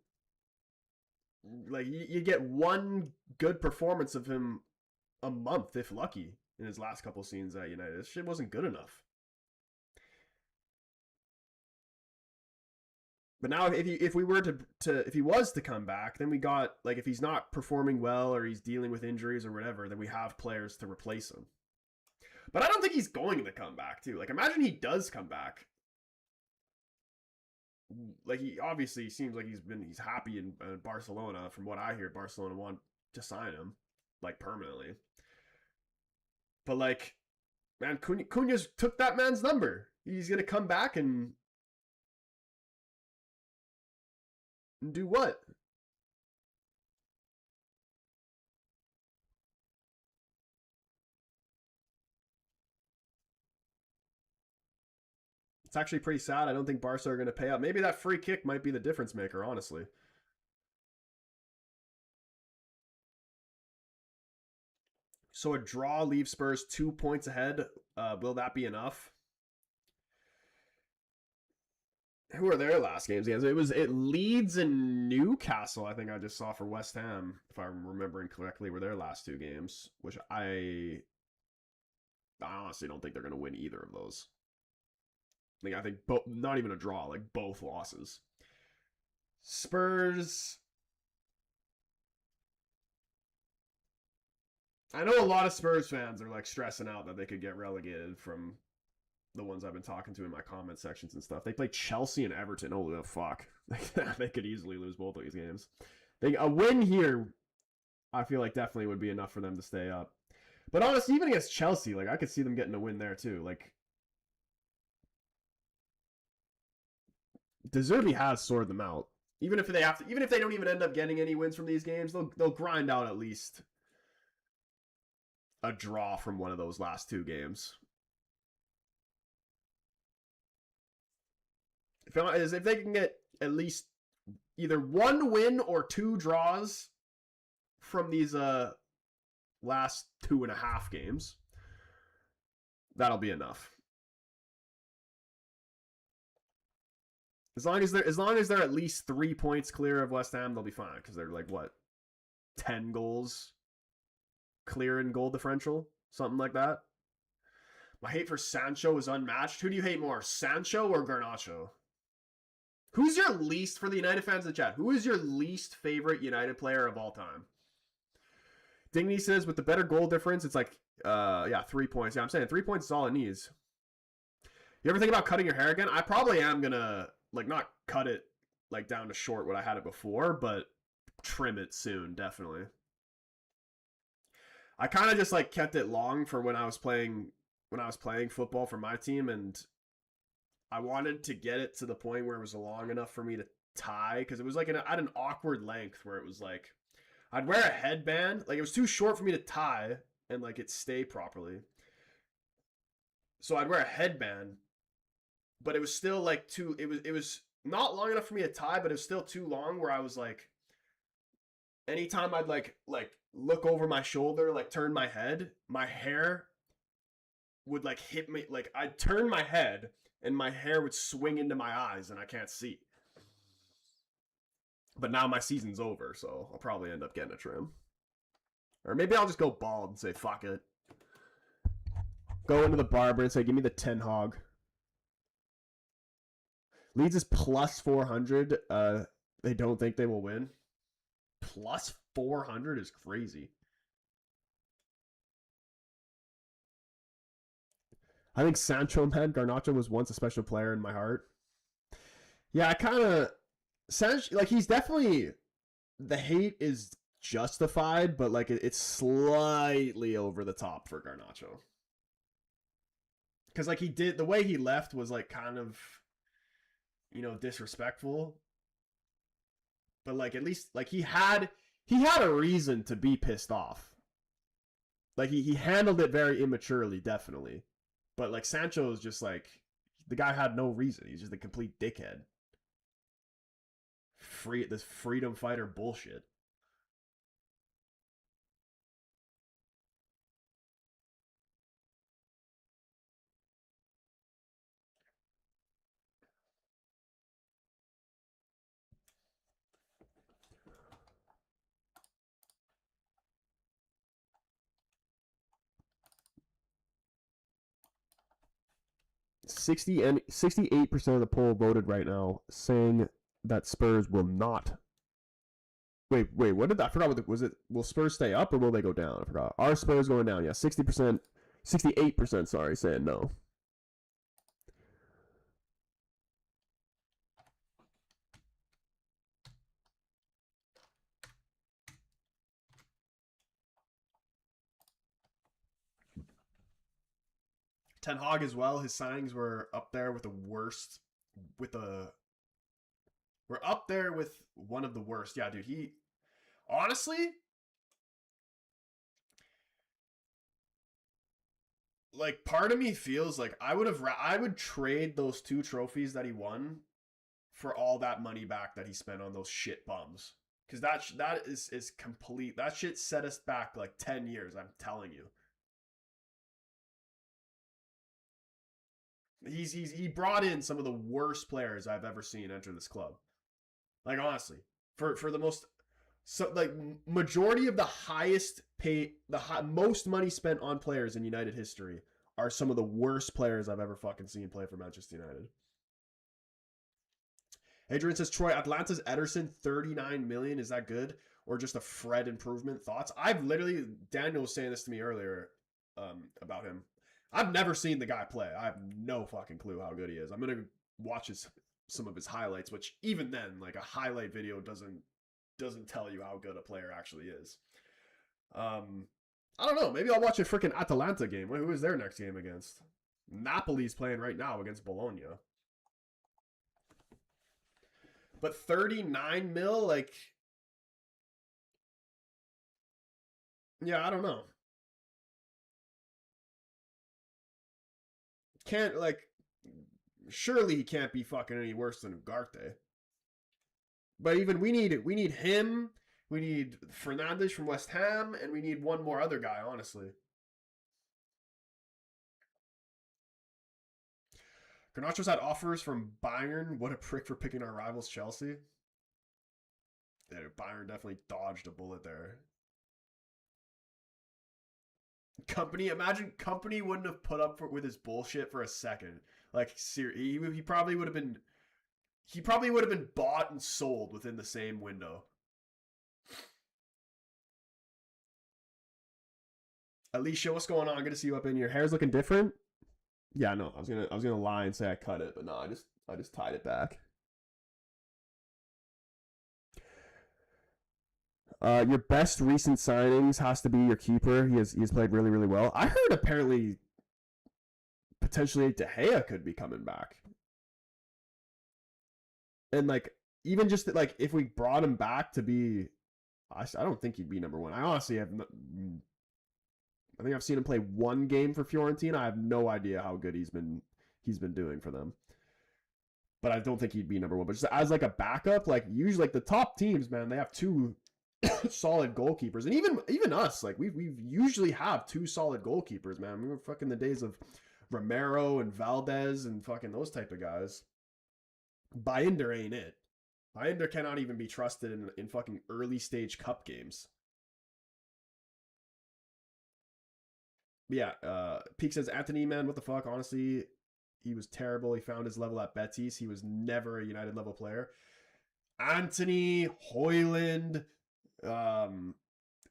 like you get one good performance of him a month if lucky in his last couple scenes at United. This shit wasn't good enough. But now if we were to if he was to come back, then we got like if he's not performing well or he's dealing with injuries or whatever, then we have players to replace him. But I don't think he's going to come back too. Like imagine he does come back. Like he obviously seems like he's happy in Barcelona. From what I hear, Barcelona want to sign him like permanently. But like, man, Cunha's took that man's number. He's gonna come back and do what? It's actually pretty sad. I don't think Barca are going to pay up. Maybe that free kick might be the difference maker, honestly. So a draw leaves Spurs 2 points ahead. Will that be enough? Who are their last games? It was Leeds and Newcastle. I think I just saw for West Ham, if I'm remembering correctly, were their last 2 games. Which I honestly don't think they're going to win either of those. I think not even a draw, like both losses. Spurs. I know a lot of Spurs fans are like stressing out that they could get relegated from the ones I've been talking to in my comment sections and stuff. They play Chelsea and Everton. Holy fuck. They could easily lose both of these games. A win here, I feel like definitely would be enough for them to stay up. But honestly, even against Chelsea, like I could see them getting a win there too. Like De Zerbi has sorted them out. Even if they don't even end up getting any wins from these games, they'll grind out at least a draw from one of those last 2 games. If they can get at least either 1 win or 2 draws from these last 2.5 games, that'll be enough. As long as they're at least 3 points clear of West Ham, they'll be fine because they're like what 10 goals clear in goal differential, something like that. My hate for Sancho is unmatched. Who do you hate more, Sancho or Garnacho? Who's your least, for the United fans in the chat, who is your least favorite United player of all time? Dignity says with the better goal difference, it's like 3 points. Yeah, I'm saying 3 points is all it needs. You ever think about cutting your hair again? I probably am gonna like not cut it like down to short what I had it before, but trim it soon, definitely. I kind of just like kept it long for when I was playing football for my team, and I wanted to get it to the point where it was long enough for me to tie, because it was like at an awkward length where it was like I'd wear a headband, like it was too short for me to tie and like it stay properly. So I'd wear a headband, but it was still like it was not long enough for me to tie, but it was still too long where I was like, anytime I'd like look over my shoulder, like turn my head, my hair would like hit me, like I'd turn my head and my hair would swing into my eyes and I can't see. But now my season's over, so I'll probably end up getting a trim. Or maybe I'll just go bald and say, fuck it. Go into the barber and say, give me the Ten Hog. Leeds is plus 400. They don't think they will win. Plus 400 is crazy. I think Sancho, man, Garnacho was once a special player in my heart. Yeah, I kind of... Sancho, like, he's definitely... The hate is justified, but, like, it's slightly over the top for Garnacho. Because, like, the way he left was, like, kind of, you know, disrespectful. But, like, at least, like, he had a reason to be pissed off. Like, he handled it very immaturely, definitely. But, like, Sancho is just, like, the guy had no reason. He's just a complete dickhead. This freedom fighter bullshit. And 68% of the poll voted right now, saying that Spurs will not. Wait, what did that? I forgot was it? Will Spurs stay up or will they go down? I forgot. Are Spurs going down? Yeah, 60%, 68%. Sorry, saying no. Ten Hag as well. His signings were up there with the worst. We're up there with one of the worst. Yeah, dude. He honestly, like part of me feels like I would trade those 2 trophies that he won for all that money back that he spent on those shit bums. Because that is complete. That shit set us back like 10 years, I'm telling you. He brought in some of the worst players I've ever seen enter this club. Like honestly, for the most like majority of the highest pay most money spent on players in United history are some of the worst players I've ever fucking seen play for Manchester United. Adrian says Troy, Atlanta's Ederson 39 million, is that good or just a Fred improvement? Thoughts? Daniel was saying this to me earlier about him. I've never seen the guy play. I have no fucking clue how good he is. I'm gonna watch some of his highlights, which even then, like a highlight video doesn't tell you how good a player actually is. I don't know. Maybe I'll watch a freaking Atalanta game. Who is their next game against? Napoli's playing right now against Bologna. But 39 mil, like, yeah, I don't know. Can't, like, surely he can't be fucking any worse than Ugarte. But even we need him. We need Fernandes from West Ham, and we need one more other guy, honestly. Garnacho's had offers from Bayern. What a prick for picking our rivals, Chelsea. Yeah, Bayern definitely dodged a bullet there. Imagine Company wouldn't have put up with his bullshit for a second. Like, he probably would have been. He probably would have been bought and sold within the same window. Alicia, what's going on? Good to see you up in here. Hair's looking different. Yeah, no, I was gonna lie and say I cut it, but no, I just tied it back. Your best recent signings has to be your keeper. He's played really, really well. I heard apparently potentially De Gea could be coming back. And like even just like if we brought him back to be, I don't think he'd be number one. I honestly have. I think I've seen him play one game for Fiorentina. I have no idea how good he's been doing for them. But I don't think he'd be number one. But just as like a backup, like usually like the top teams, man, they have 2 solid goalkeepers, and even us, like we've usually have 2 solid goalkeepers, man. We were fucking the days of Romero and Valdez and fucking those type of guys. Binder ain't it. Binder cannot even be trusted in fucking early stage cup games. Yeah, Peak says Anthony, man, what the fuck? Honestly, he was terrible. He found his level at Betis. He was never a United level player. Anthony, Højlund,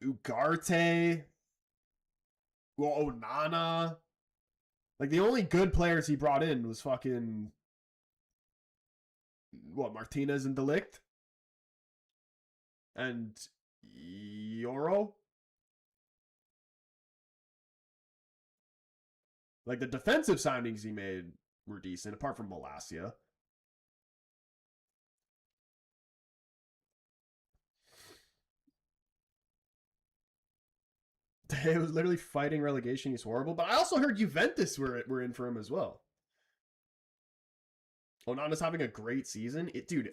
Ugarte, Onana. Like the only good players he brought in was fucking Martinez and De Ligt and Euro. Like the defensive signings he made were decent, apart from Malacia. It was literally fighting relegation. He's horrible. But I also heard Juventus were in for him as well. Onana's having a great season. Dude,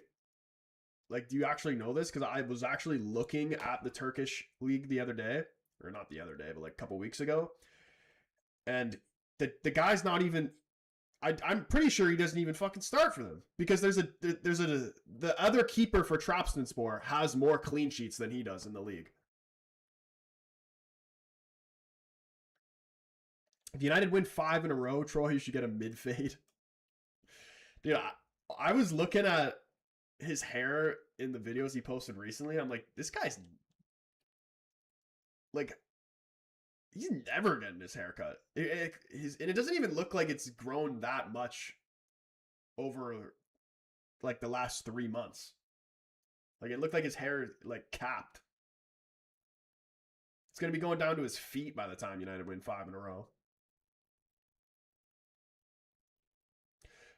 like, do you actually know this? Because I was actually looking at the Turkish league the other day. Or not the other day, but like a couple weeks ago. And the guy's not even. I'm pretty sure he doesn't even fucking start for them because the other keeper for Trabzonspor has more clean sheets than he does in the league. If United win 5 in a row, Troy, you should get a mid fade. Dude, I was looking at his hair in the videos he posted recently. I'm like, this guy's like. He's never getting his haircut. And it doesn't even look like it's grown that much over like the last 3 months. Like it looked like his hair like capped. It's going to be going down to his feet by the time United win 5 in a row.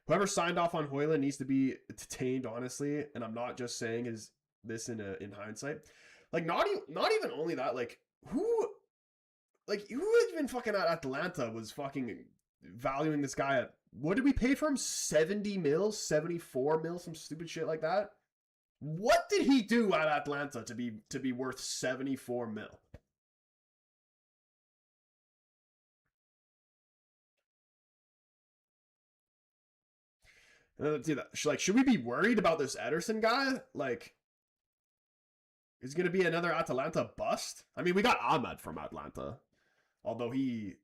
Whoever signed off on Højlund needs to be detained, honestly. And I'm not just saying this in hindsight. Like not even only that, like who like who even fucking at Atlanta was fucking valuing this guy at what did we pay for him? 70 mil, 74 mil, some stupid shit like that. What did he do at Atlanta to be worth 74 mil? Like, should we be worried about this Ederson guy? Like, is going to be another Atalanta bust? I mean, we got Ahmed from Atlanta, although he's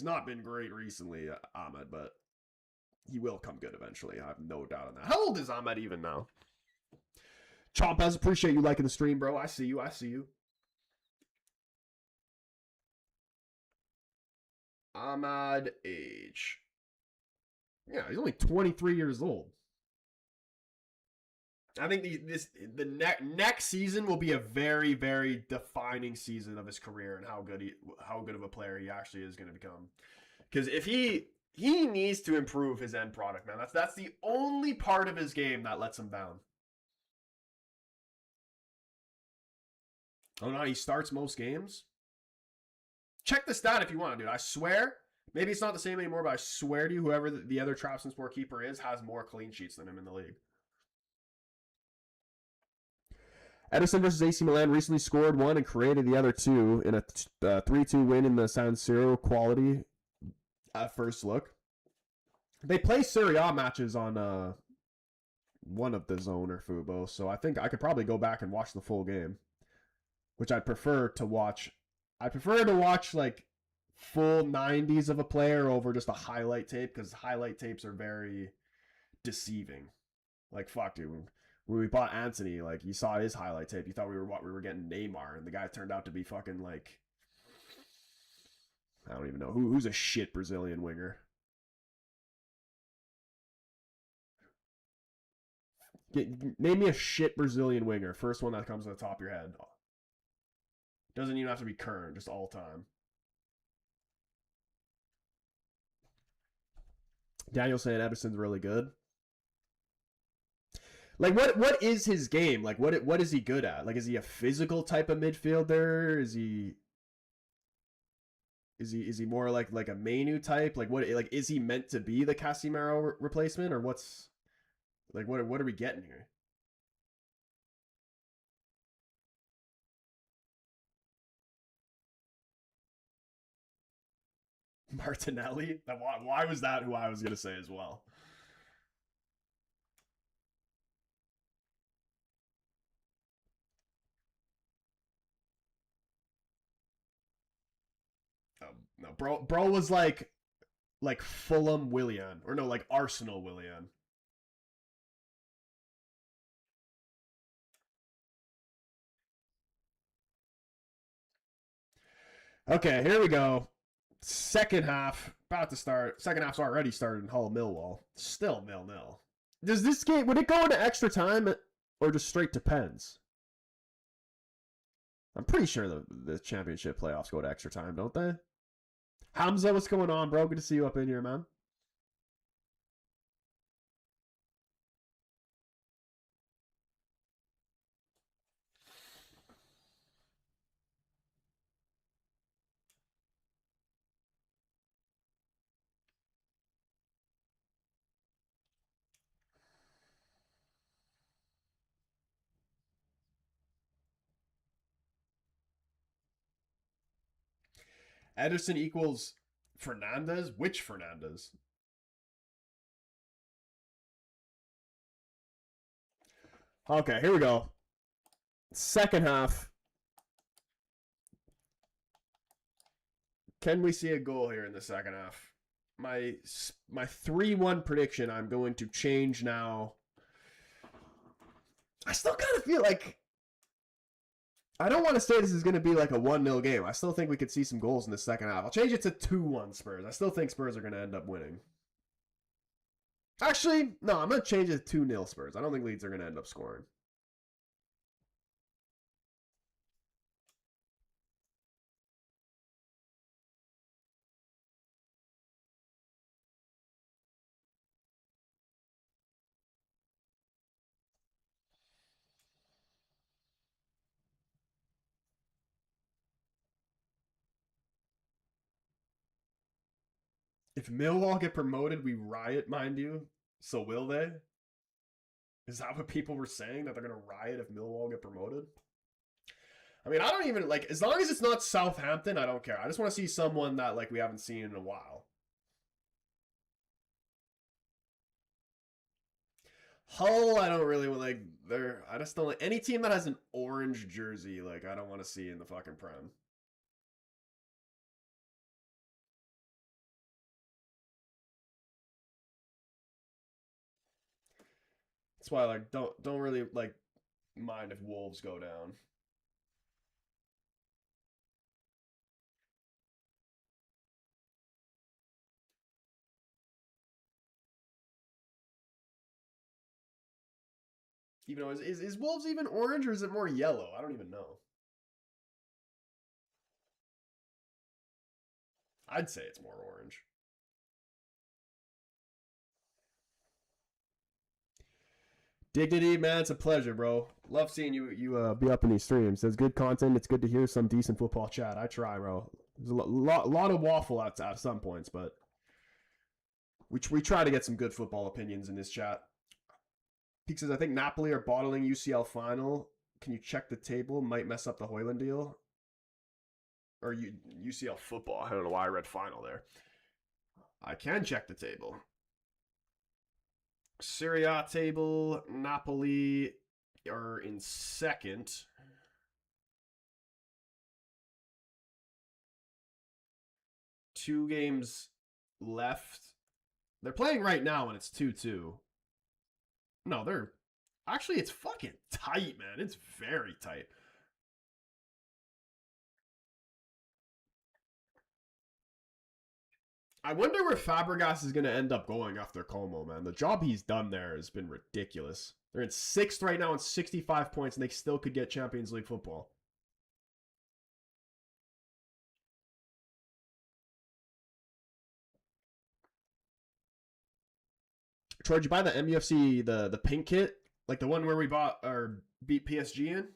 not been great recently, Ahmed, but he will come good eventually. I have no doubt on that. How old is Ahmed even now? Chompaz, appreciate you liking the stream, bro. I see you. I see you. Ahmad age. Yeah, he's only 23 years old. I think the next season will be a very, very defining season of his career and how good of a player he actually is going to become. Because if he needs to improve his end product, man. That's the only part of his game that lets him down. Oh no, he starts most games. Check the stat if you want, dude. I swear. Maybe it's not the same anymore, but I swear to you, whoever the other Trabzonspor keeper is has more clean sheets than him in the league. Ederson versus AC Milan recently scored one and created the other two in a 3-2 win in the San Siro quality at first look. They play Serie A matches on one of the Zone or Fubo, so I think I could probably go back and watch the full game, which I'd prefer to watch. I prefer to watch like full 90s of a player over just a highlight tape because highlight tapes are very deceiving. Like, fuck, dude. When we bought Anthony, like, you saw his highlight tape. You thought we were getting Neymar, and the guy turned out to be fucking, like, I don't even know. Who's a shit Brazilian winger? Name me a shit Brazilian winger. First one that comes to the top of your head. Doesn't even have to be current, just all time. Daniel saying Ederson's really good. Like what is his game? Like what is he good at? Like is he a physical type of midfielder? Is he more like a Manu type? Like is he meant to be the Casemiro replacement or what's like what are we getting here? Martinelli? Why was that who I was gonna say as well? No, bro was like Fulham Willian or no, like Arsenal Willian. Okay, here we go. Second half about to start. Second half's already started in Hull Millwall. Still 0-0. Does this game would it go into extra time or just straight to pens? I'm pretty sure the championship playoffs go to extra time, don't they? Hamza, what's going on, bro? Good to see you up in here, man. Ederson equals Fernandez? Which Fernandez? Okay, here we go. Second half. Can we see a goal here in the second half? My 3-1 prediction I'm going to change now. I still kind of feel like I don't want to say this is going to be like a 1-0 game. I still think we could see some goals in the second half. I'll change it to 2-1 Spurs. I still think Spurs are going to end up winning. Actually, no, I'm going to change it to 2-0 Spurs. I don't think Leeds are going to end up scoring. If Millwall get promoted, we riot, mind you. So will they? Is that what people were saying? That they're going to riot if Millwall get promoted? I mean, I don't even, like, as long as it's not Southampton, I don't care. I just want to see someone that, like, we haven't seen in a while. Hull, I don't really like. I just don't like any team that has an orange jersey. Like, I don't want to see in the fucking Prem. That's why I like don't really like mind if Wolves go down. Even though is Wolves even orange or is it more yellow? I don't even know. I'd say it's more orange. Dignity, man, it's a pleasure, bro. Love seeing you be up in these streams. There's good content. It's good to hear some decent football chat. I try, bro. There's a lot of waffle at some points, but we try to get some good football opinions in this chat. Peak says, I think Napoli are bottling UCL final. Can you check the table? Might mess up the Hoyland deal. Or UCL football. I don't know why I read final there. I can check the table. Serie A table. Napoli are in second. Two games left. They're playing right now and it's 2-2. No, they're... Actually, it's fucking tight, man. It's very tight. I wonder where Fabregas is going to end up going after Como, man. The job he's done there has been ridiculous. They're in 6th right now on 65 points, and they still could get Champions League football. Troy, did you buy the MUFC, the pink kit? Like the one where we bought or beat PSG in?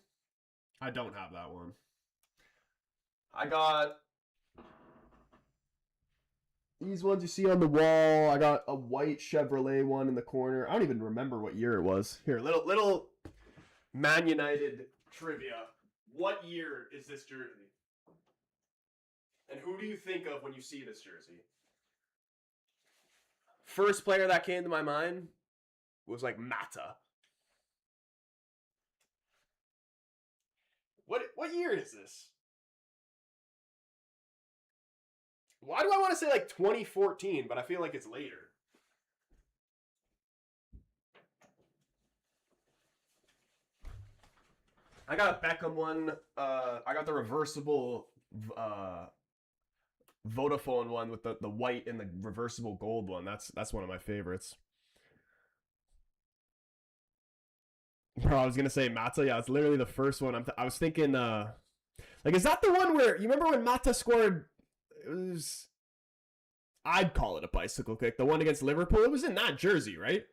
I don't have that one. I got these ones you see on the wall. I got a white Chevrolet one in the corner. I don't even remember what year it was. Here, little Man United trivia. What year is this jersey? And who do you think of when you see this jersey? First player that came to my mind was like Mata. What year is this? Why do I want to say like 2014, but I feel like it's later? I got a Beckham one. I got the reversible Vodafone one with the white and the reversible gold one. That's one of my favorites. Bro, I was gonna say Mata. Yeah, it's literally the first one. I was thinking, like, is that the one where you remember when Mata scored? It was, I'd call it a bicycle kick. The one against Liverpool. It was in that jersey, right?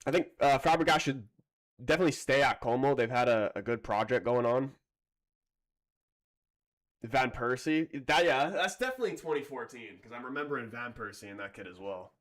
I think Fabregas should definitely stay at Como. They've had a good project going on. Van Persie. That's definitely 2014 because I'm remembering Van Persie and that kid as well.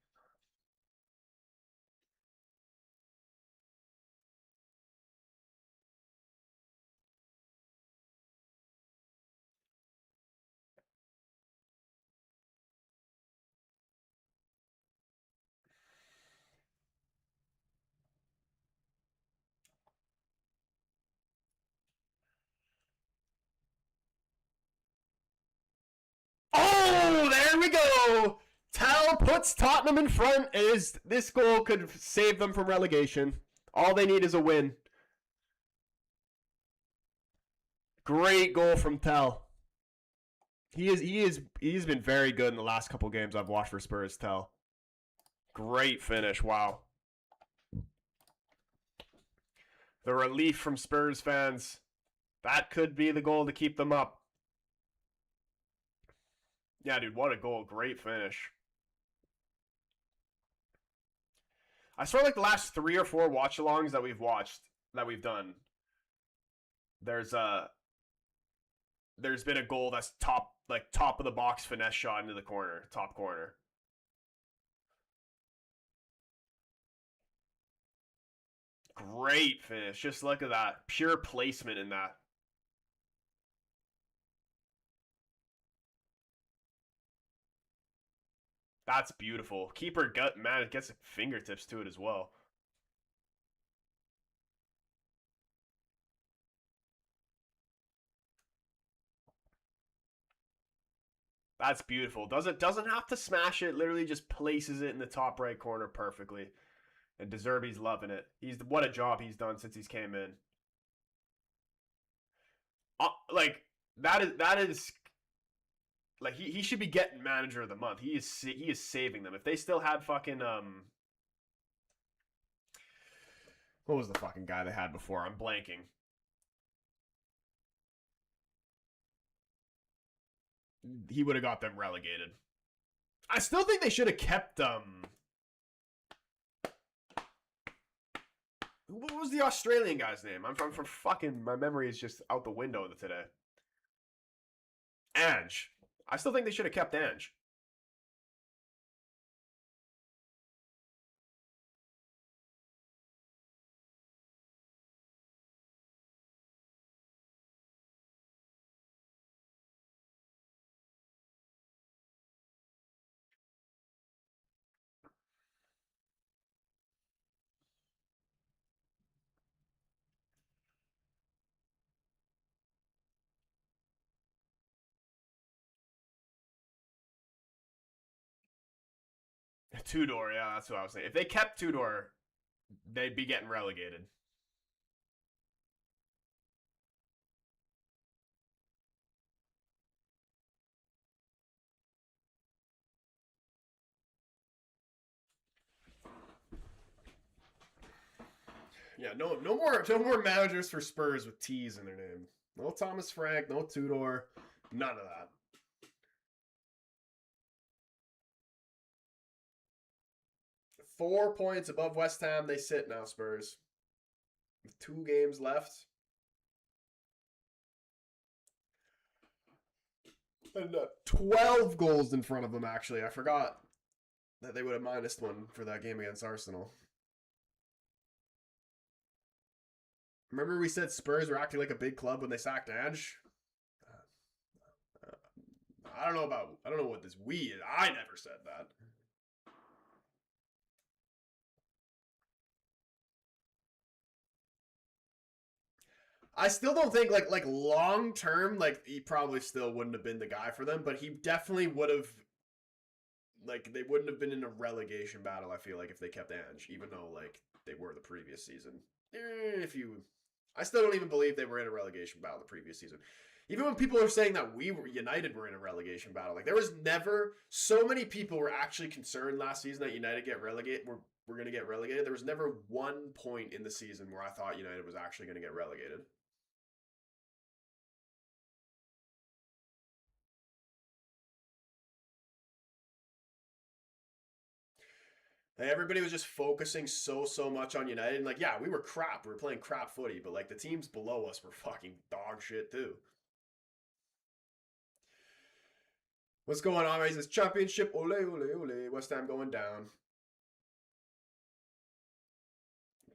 Oh, there we go. Tal puts Tottenham in front. This goal could save them from relegation. All they need is a win. Great goal from Tal. He's been very good in the last couple games I've watched for Spurs. Tal. Great finish. Wow. The relief from Spurs fans. That could be the goal to keep them up. Yeah, dude, what a goal. Great finish. I swear like the last 3 or 4 watch-alongs that we've done, There's a there's been a goal that's top of the box finesse shot into the corner, top corner. Great finish. Just look at that. Pure placement in that. That's beautiful. Keeper gut man, it gets fingertips to it as well. That's beautiful. Doesn't have to smash it. Literally just places it in the top right corner perfectly. And De Zerbi's loving it. He's what a job he's done since he's came in. Like that is like he should be getting manager of the month. He is saving them. If they still had fucking what was the fucking guy they had before? I'm blanking. He would have got them relegated. I still think they should have kept what was the Australian guy's name? I'm from fucking my memory is just out the window today. Ange. I still think they should have kept Ange. Tudor, yeah, that's what I was saying. If they kept Tudor, they'd be getting relegated. Yeah, no more managers for Spurs with T's in their name. No Thomas Frank, no Tudor, none of that. 4 points above West Ham, they sit now, Spurs. With 2 games left. And 12 goals in front of them, actually. I forgot that they would have minused one for that game against Arsenal. Remember we said Spurs were acting like a big club when they sacked Ange? I don't know what this we is. I never said that. I still don't think like long term, like he probably still wouldn't have been the guy for them, but he definitely would have like they wouldn't have been in a relegation battle, I feel like, if they kept Ange, even though like they were the previous season. If you I still don't even believe they were in a relegation battle the previous season. Even when people are saying that United were in a relegation battle, like there was never so many people were actually concerned last season that United get relegated. We're going to get relegated. There was never one point in the season where I thought United was actually going to get relegated. Everybody was just focusing so much on United. And like, yeah, we were crap. We were playing crap footy, but like the teams below us were fucking dog shit too. What's going on, guys? It's championship. Ole, ole, ole. West Ham going down.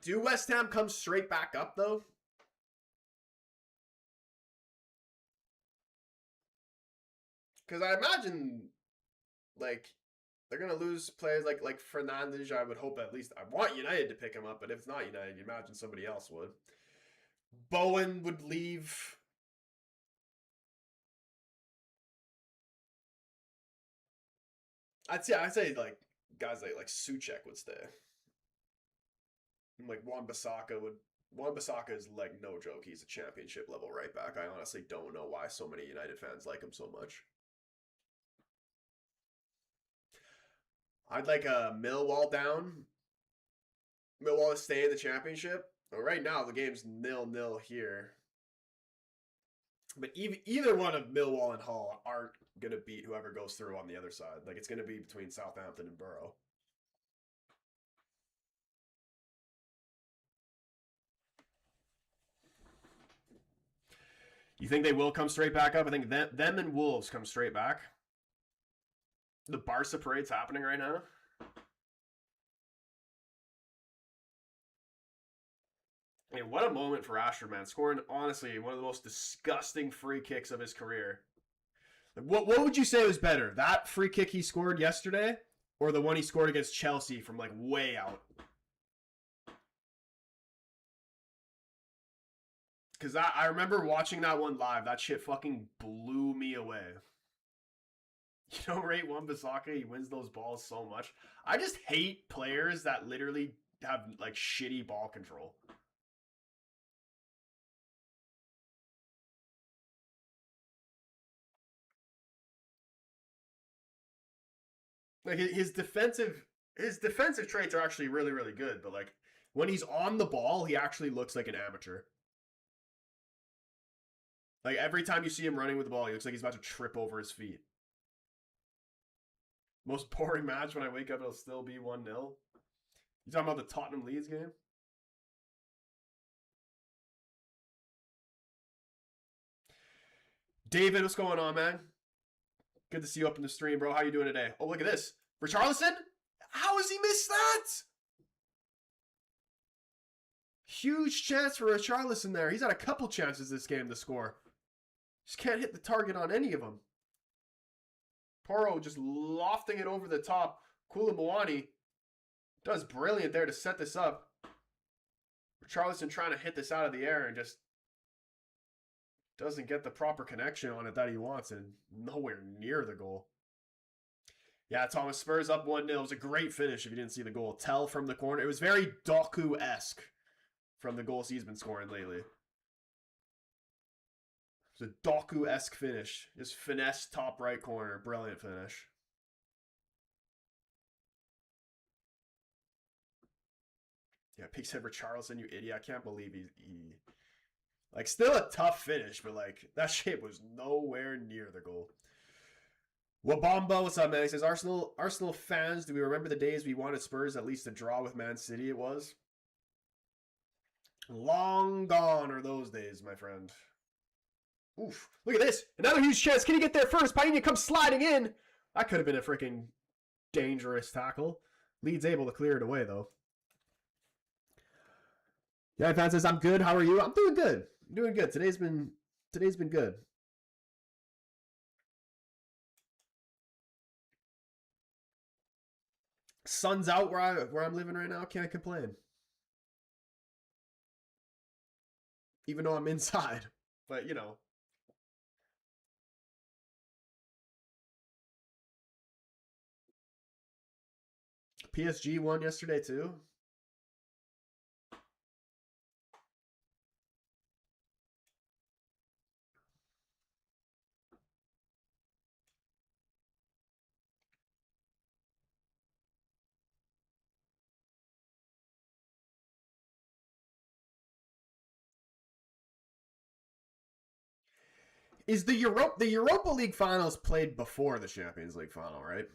Do West Ham come straight back up, though? Because I imagine, like, they're going to lose players like Fernandes. I would hope at least. I want United to pick him up, but if it's not United, you imagine somebody else would. Bowen would leave. I'd say like guys like Suchek would stay. Like Wan Bissaka is like no joke. He's a championship level right back. I honestly don't know why so many United fans like him so much. I'd like a Millwall down. Millwall to stay in the championship. Well, right now the game's 0-0 here. But either one of Millwall and Hull aren't gonna beat whoever goes through on the other side. Like it's gonna be between Southampton and Borough. You think they will come straight back up? I think them and Wolves come straight back. The Barca parade's happening right now. And what a moment for Rashford, man. Scoring, honestly, one of the most disgusting free kicks of his career. What would you say was better? That free kick he scored yesterday or the one he scored against Chelsea from like way out? Because I remember watching that one live. That shit fucking blew me away. You don't rate Wan-Bissaka, he wins those balls so much. I just hate players that literally have like shitty ball control. Like his defensive traits are actually really, really good, but like when he's on the ball, he actually looks like an amateur. Like every time you see him running with the ball, he looks like he's about to trip over his feet. Most boring match when I wake up, it'll still be 1-0. You talking about the Tottenham Leeds game? David, what's going on, man? Good to see you up in the stream, bro. How you doing today? Oh, look at this. Richarlison? How has he missed that? Huge chance for Richarlison there. He's had a couple chances this game to score. Just can't hit the target on any of them. Poro just lofting it over the top. Koulibaly does brilliant there to set this up. Richarlison trying to hit this out of the air and just doesn't get the proper connection on it that he wants and nowhere near the goal. Yeah, Thomas, Spurs up 1-0. It was a great finish if you didn't see the goal. Tell from the corner. It was very Doku-esque from the goals he's been scoring lately. It's a Doku-esque finish. Just finesse top right corner. Brilliant finish. Yeah, Pig said Richarlison, you idiot. I can't believe he... Like, still a tough finish, but, like, that shit was nowhere near the goal. Wabamba, what's up, man? He says, Arsenal fans, do we remember the days we wanted Spurs at least to draw with Man City? It was. Long gone are those days, my friend. Oof. Look at this. Another huge chance. Can he get there first? Payne comes sliding in. That could have been a freaking dangerous tackle. Leeds able to clear it away, though. Yeah, fan says, I'm good. How are you? I'm doing good. I'm doing good. Today's been good. Sun's out where I'm living right now. Can't complain. Even though I'm inside. But, you know. PSG won yesterday, too. Is the Europa League finals played before the Champions League final, right?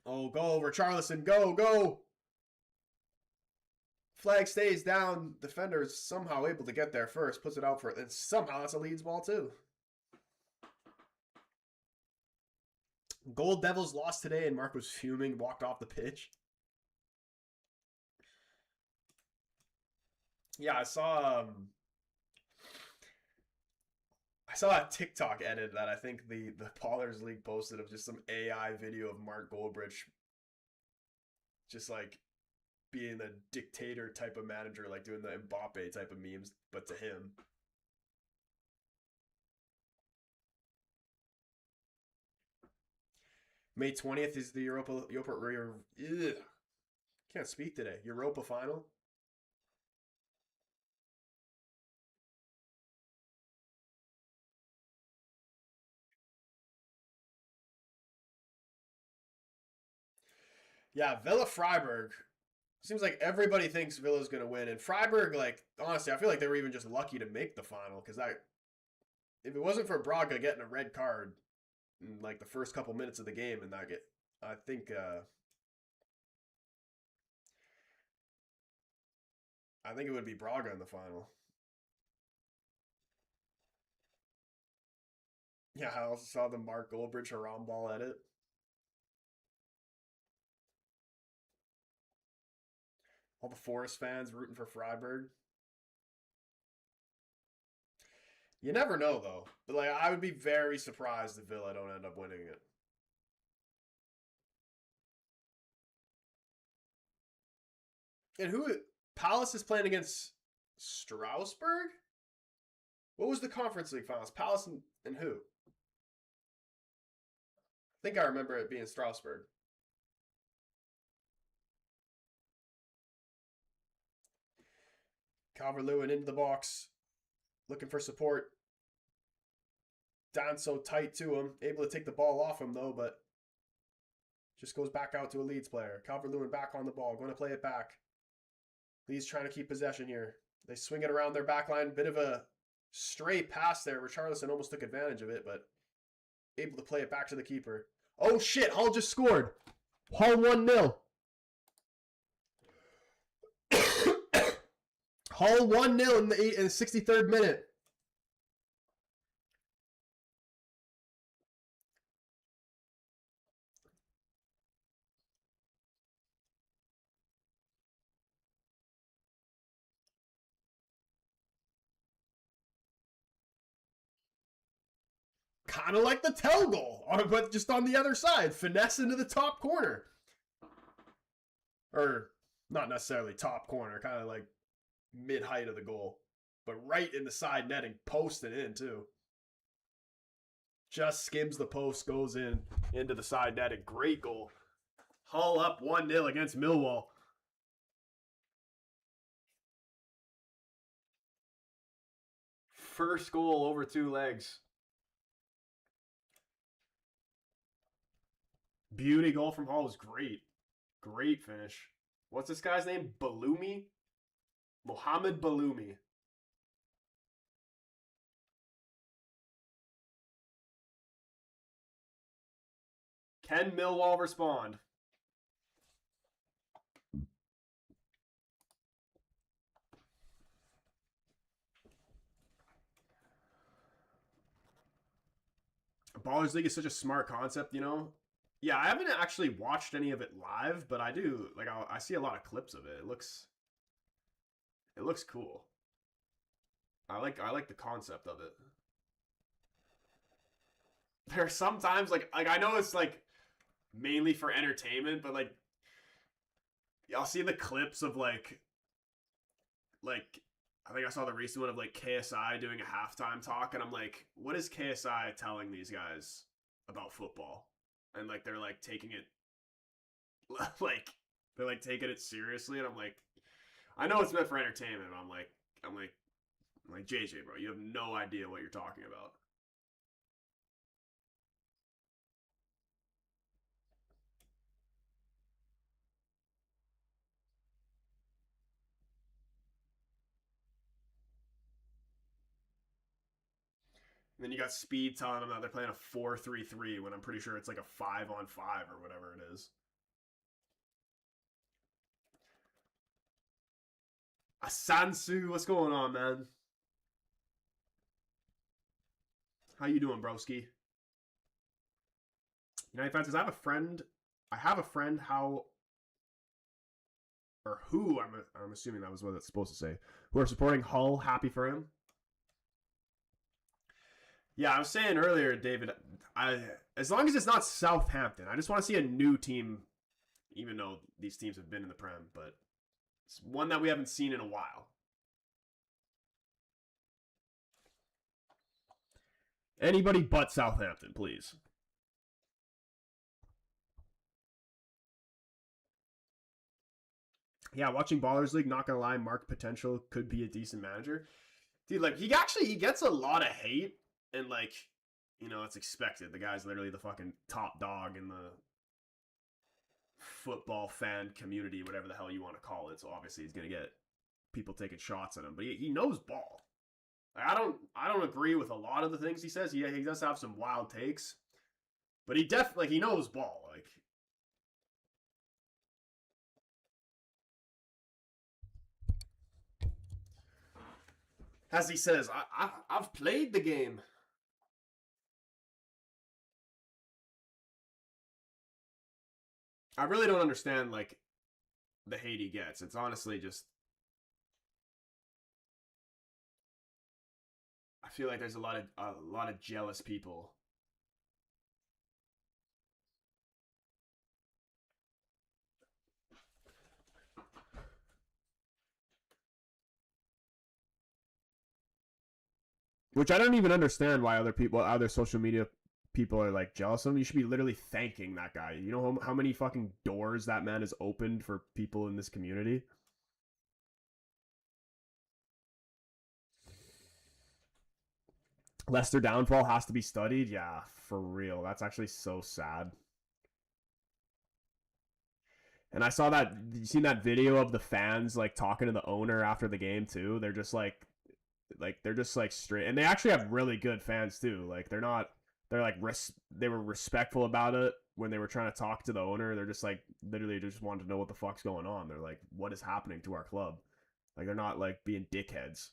Oh, go, Richarlison, go! Flag stays down. Defender is somehow able to get there first, puts it out for it, and somehow that's a Leeds ball too. Gold Devils lost today, and Mark was fuming, walked off the pitch. Yeah, I saw a TikTok edit that I think the Pollers League posted of just some AI video of Mark Goldbridge just like being a dictator type of manager, like doing the Mbappe type of memes, but to him. May 20th is the Europa can't speak today. Europa final. Yeah, Villa Freiburg. Seems like everybody thinks Villa's going to win. And Freiburg, like, honestly, I feel like they were even just lucky to make the final. Because if it wasn't for Braga getting a red card in, like, the first couple minutes of the game, and I think I think it would be Braga in the final. Yeah, I also saw the Mark Goldbridge Haram ball edit. All the Forest fans rooting for Freiburg. You never know though. But like I would be very surprised if Villa don't end up winning it. And who Palace is playing against Strasbourg? What was the Conference League finals? Palace and who? I think I remember it being Strasbourg. Calvert-Lewin into the box, looking for support. Don so tight to him, able to take the ball off him though, but just goes back out to a Leeds player. Calvert-Lewin back on the ball, going to play it back. Leeds trying to keep possession here. They swing it around their back line. Bit of a stray pass there. Richarlison almost took advantage of it, but able to play it back to the keeper. Oh shit, Hull just scored. Hull 1-0. Hull 1-0 in the 63rd minute. Kind of like the Tell goal, but just on the other side. Finesse into the top corner. Or not necessarily top corner, kind of like mid-height of the goal. But right in the side netting, posted in too. Just skims the post, goes in into the side netting. Great goal. Hull up 1-0 against Millwall. First goal over 2 legs. Beauty goal from Hull was great. Great finish. What's this guy's name? Balumi? Mohamed Balumi. Can Millwall respond? Ballers League is such a smart concept, you know? Yeah, I haven't actually watched any of it live, but I do. Like, I see a lot of clips of it. It looks cool. I like the concept of it. There are sometimes like I know it's like mainly for entertainment, but like I'll see the clips of like I think I saw the recent one of like KSI doing a halftime talk, and I'm like, what is KSI telling these guys about football? And like they're like taking it like they're like taking it seriously, and I'm like, I know it's meant for entertainment, but I'm like JJ, bro, you have no idea what you're talking about. And then you got Speed telling them that they're playing a 4-3-3 when I'm pretty sure it's like a 5-on-5 or whatever it is. Asansu, what's going on, man? How you doing, broski? United fans, I have a friend. I have a friend. How or who? I'm assuming that was what it's supposed to say. Who are supporting Hull? Happy for him. Yeah, I was saying earlier, David. As long as it's not Southampton, I just want to see a new team. Even though these teams have been in the Prem, but it's one that we haven't seen in a while. Anybody but Southampton, please. Yeah, watching Ballers League, not gonna lie, Mark Potential could be a decent manager. Dude, like he gets a lot of hate, and like, you know, it's expected. The guy's literally the fucking top dog in the football fan community, whatever the hell you want to call it. So obviously he's gonna get people taking shots at him, but he knows ball. Like, I don't agree with a lot of the things he says. He does have some wild takes, but he definitely he knows ball. Like As he says, I've played the game. I really don't understand like the hate he gets. It's honestly just I feel like there's a lot of jealous people. Which I don't even understand why other social media people are like jealous of him. You should be literally thanking that guy. You know how many fucking doors that man has opened for people in this community? Leicester downfall has to be studied. Yeah, for real. That's actually so sad. And I saw that you seen that video of the fans like talking to the owner after the game too. They're just like straight, and they actually have really good fans too. Like they were respectful about it when they were trying to talk to the owner. They're just like literally just wanted to know what the fuck's going on. They're like, what is happening to our club? Like they're not like being dickheads.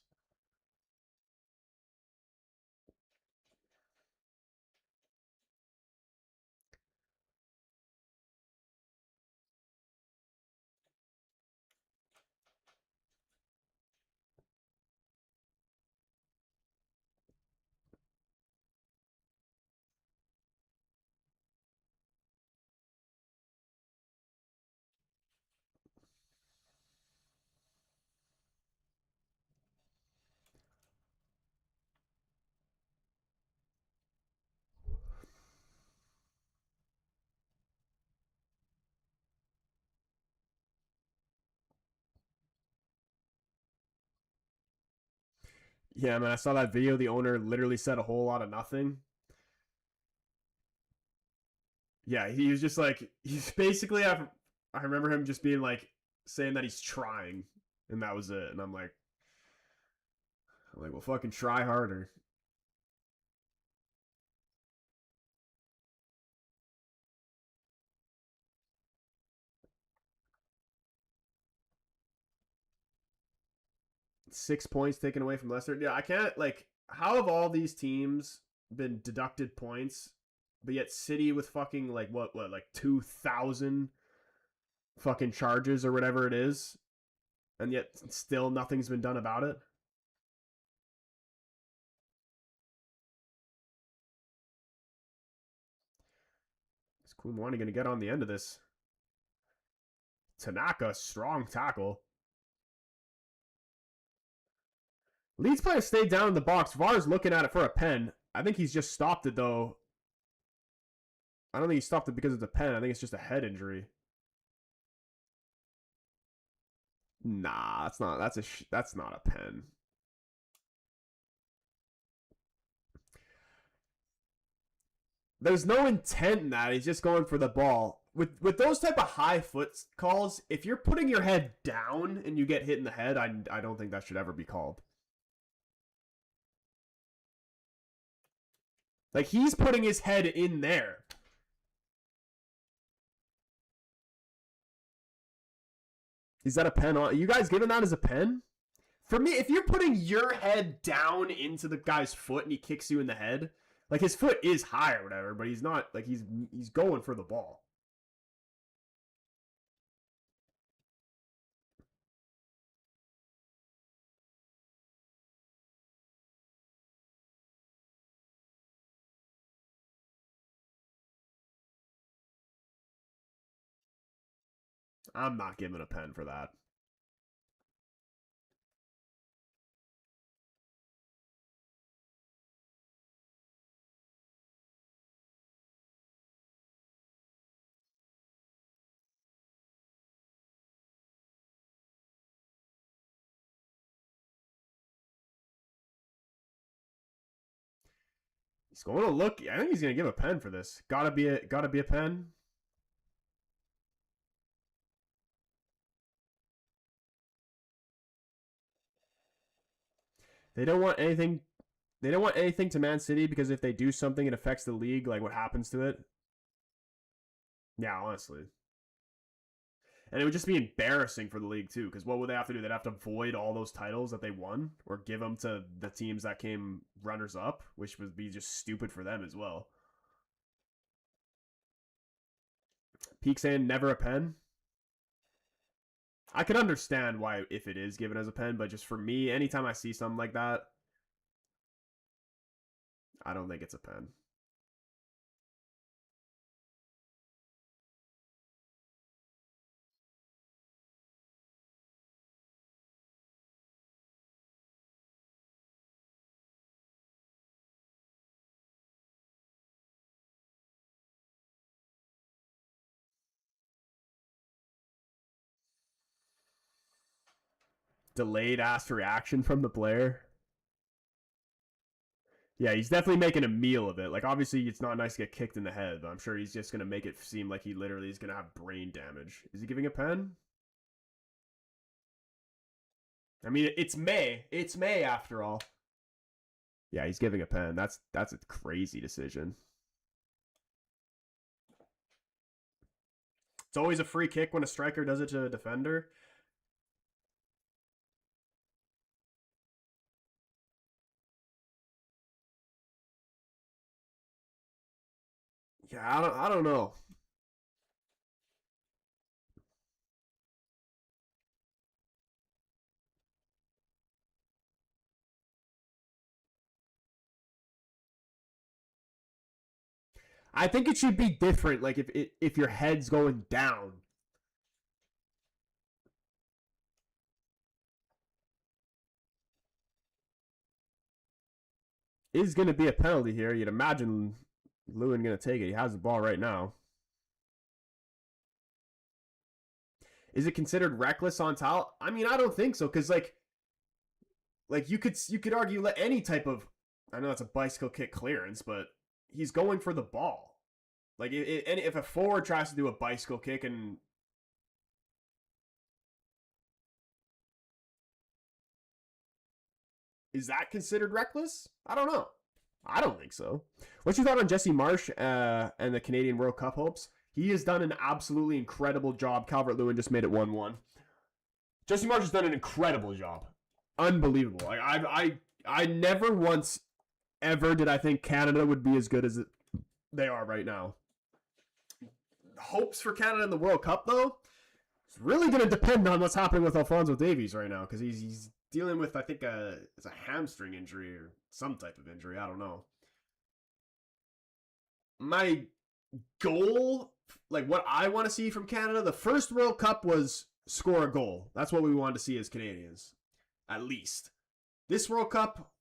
Yeah, man, I saw that video. The owner literally said a whole lot of nothing. Yeah, he was just like he's basically. I remember him just being like saying that he's trying, and that was it. And I'm like, well, fucking try harder. 6 points taken away from Leicester. Yeah, I can't like. How have all these teams been deducted points, but yet City with fucking like what like 2,000 fucking charges or whatever it is, and yet still nothing's been done about it. Is Kumwani going to get on the end of this? Tanaka, strong tackle. Leeds player stayed down in the box. VAR's looking at it for a pen. I think he's just stopped it though. I don't think he stopped it because it's a pen. I think it's just a head injury. Nah, that's not. That's not a pen. There's no intent in that. He's just going for the ball. With those type of high foot calls, if you're putting your head down and you get hit in the head, I don't think that should ever be called. Like he's putting his head in there. Is that a pen? On you guys giving that as a pen? For me, if you're putting your head down into the guy's foot and he kicks you in the head, like his foot is high or whatever, but he's not like he's going for the ball. I'm not giving a pen for that. He's going to look. I think he's going to give a pen for this. Gotta be a pen. They don't want anything. They don't want anything to Man City because if they do something, it affects the league. Like what happens to it? Yeah, honestly. And it would just be embarrassing for the league too, because what would they have to do? They'd have to void all those titles that they won, or give them to the teams that came runners up, which would be just stupid for them as well. Peak saying never a pen. I could understand why if it is given as a pen, but just for me, anytime I see something like that, I don't think it's a pen. Delayed ass reaction from the player. Yeah, he's definitely making a meal of it. Like, obviously, it's not nice to get kicked in the head, but I'm sure he's just going to make it seem like he literally is going to have brain damage. Is he giving a pen? I mean, it's May. It's May after all. Yeah, he's giving a pen. That's a crazy decision. It's always a free kick when a striker does it to a defender. Yeah, I don't know. I think it should be different. Like if your head's going down. Is going to be a penalty here. You'd imagine Lewin going to take it. He has the ball right now. Is it considered reckless on Tal? I mean, I don't think so, because like you could argue let any type of, I know it's a bicycle kick clearance, but he's going for the ball. Like if a forward tries to do a bicycle kick and is that considered reckless? I don't know. I don't think so. What's your thought on Jesse Marsh and the Canadian World Cup hopes? He has done an absolutely incredible job. Calvert-Lewin just made it 1-1. Jesse Marsh has done an incredible job. Unbelievable. Like I never once ever did I think Canada would be as good as they are right now. Hopes for Canada in the World Cup, though, it's really going to depend on what's happening with Alphonso Davies right now, because he's dealing with, I think, it's a hamstring injury or some type of injury. I don't know. My goal, like what I want to see from Canada, the first World Cup was score a goal. That's what we wanted to see as Canadians, at least. This World Cup,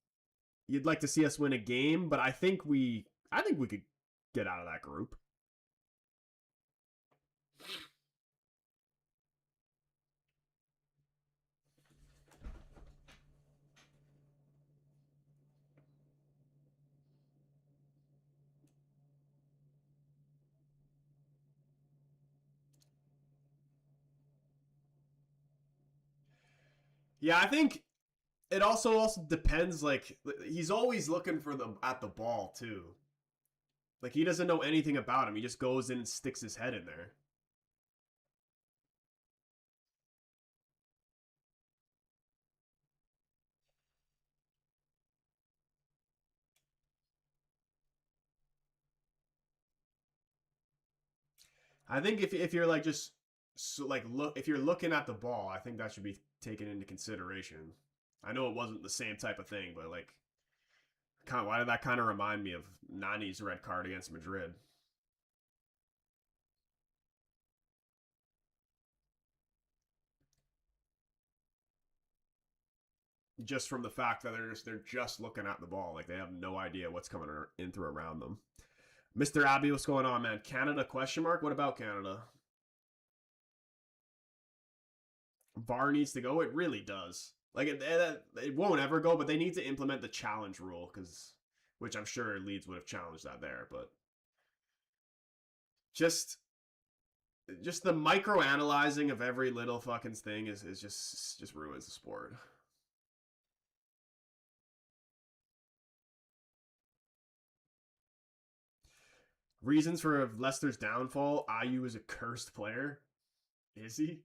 you'd like to see us win a game, but I think we could get out of that group. Yeah, I think it also depends. Like he's always looking for the at the ball too. Like he doesn't know anything about him. He just goes in and sticks his head in there. I think if you're like just so like look if you're looking at the ball, I think that should be taken into consideration. I know it wasn't the same type of thing, but like, kind of, why did that kind of remind me of Nani's red card against Madrid? Just from the fact that they're just looking at the ball, like they have no idea what's coming in through around them. Mr. Abbey, what's going on, man? Canada question mark? What about Canada? VAR needs to go. It really does. Like it won't ever go, but they need to implement the challenge rule because, which I'm sure Leeds would have challenged that there, but just just the micro analyzing of every little fucking thing is just ruins the sport. Reasons for Leicester's downfall: Ayew is a cursed player. Is he?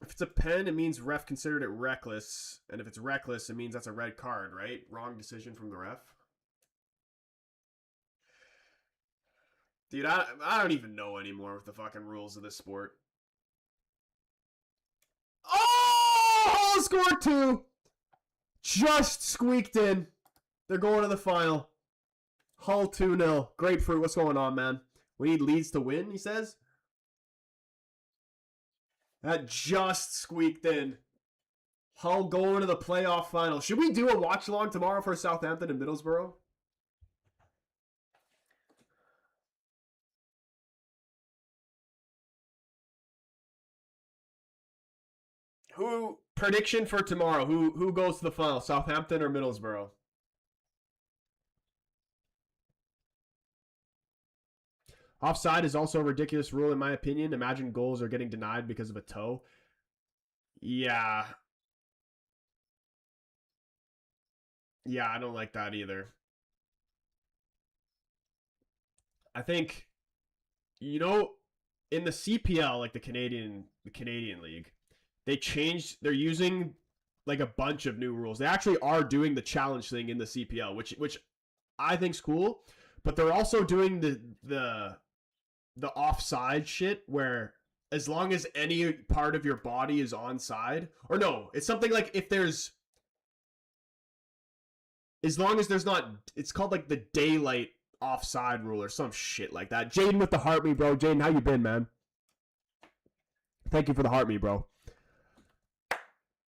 If it's a pen, it means ref considered it reckless, and if it's reckless, it means that's a red card, right? Wrong decision from the ref. Dude, I don't even know anymore with the fucking rules of this sport. Oh, score 2. Just squeaked in. They're going to the final. Hull 2-0. Grapefruit, what's going on, man? We need Leeds to win, he says. That just squeaked in. Hull going to the playoff final. Should we do a watch along tomorrow for Southampton and Middlesbrough? Who prediction for tomorrow? Who goes to the final? Southampton or Middlesbrough? Offside is also a ridiculous rule in my opinion. Imagine goals are getting denied because of a toe. Yeah. Yeah, I don't like that either. I think in the CPL, like the Canadian League, they're using like a bunch of new rules. They actually are doing the challenge thing in the CPL, which I think's cool, but they're also doing the offside shit where as long as any part of your body is onside, or no, it's something like as long as there's not, it's called like the daylight offside rule or some shit like that. Jaden with the heart me, bro. Jaden, how you been, man? Thank you for the heart me, bro.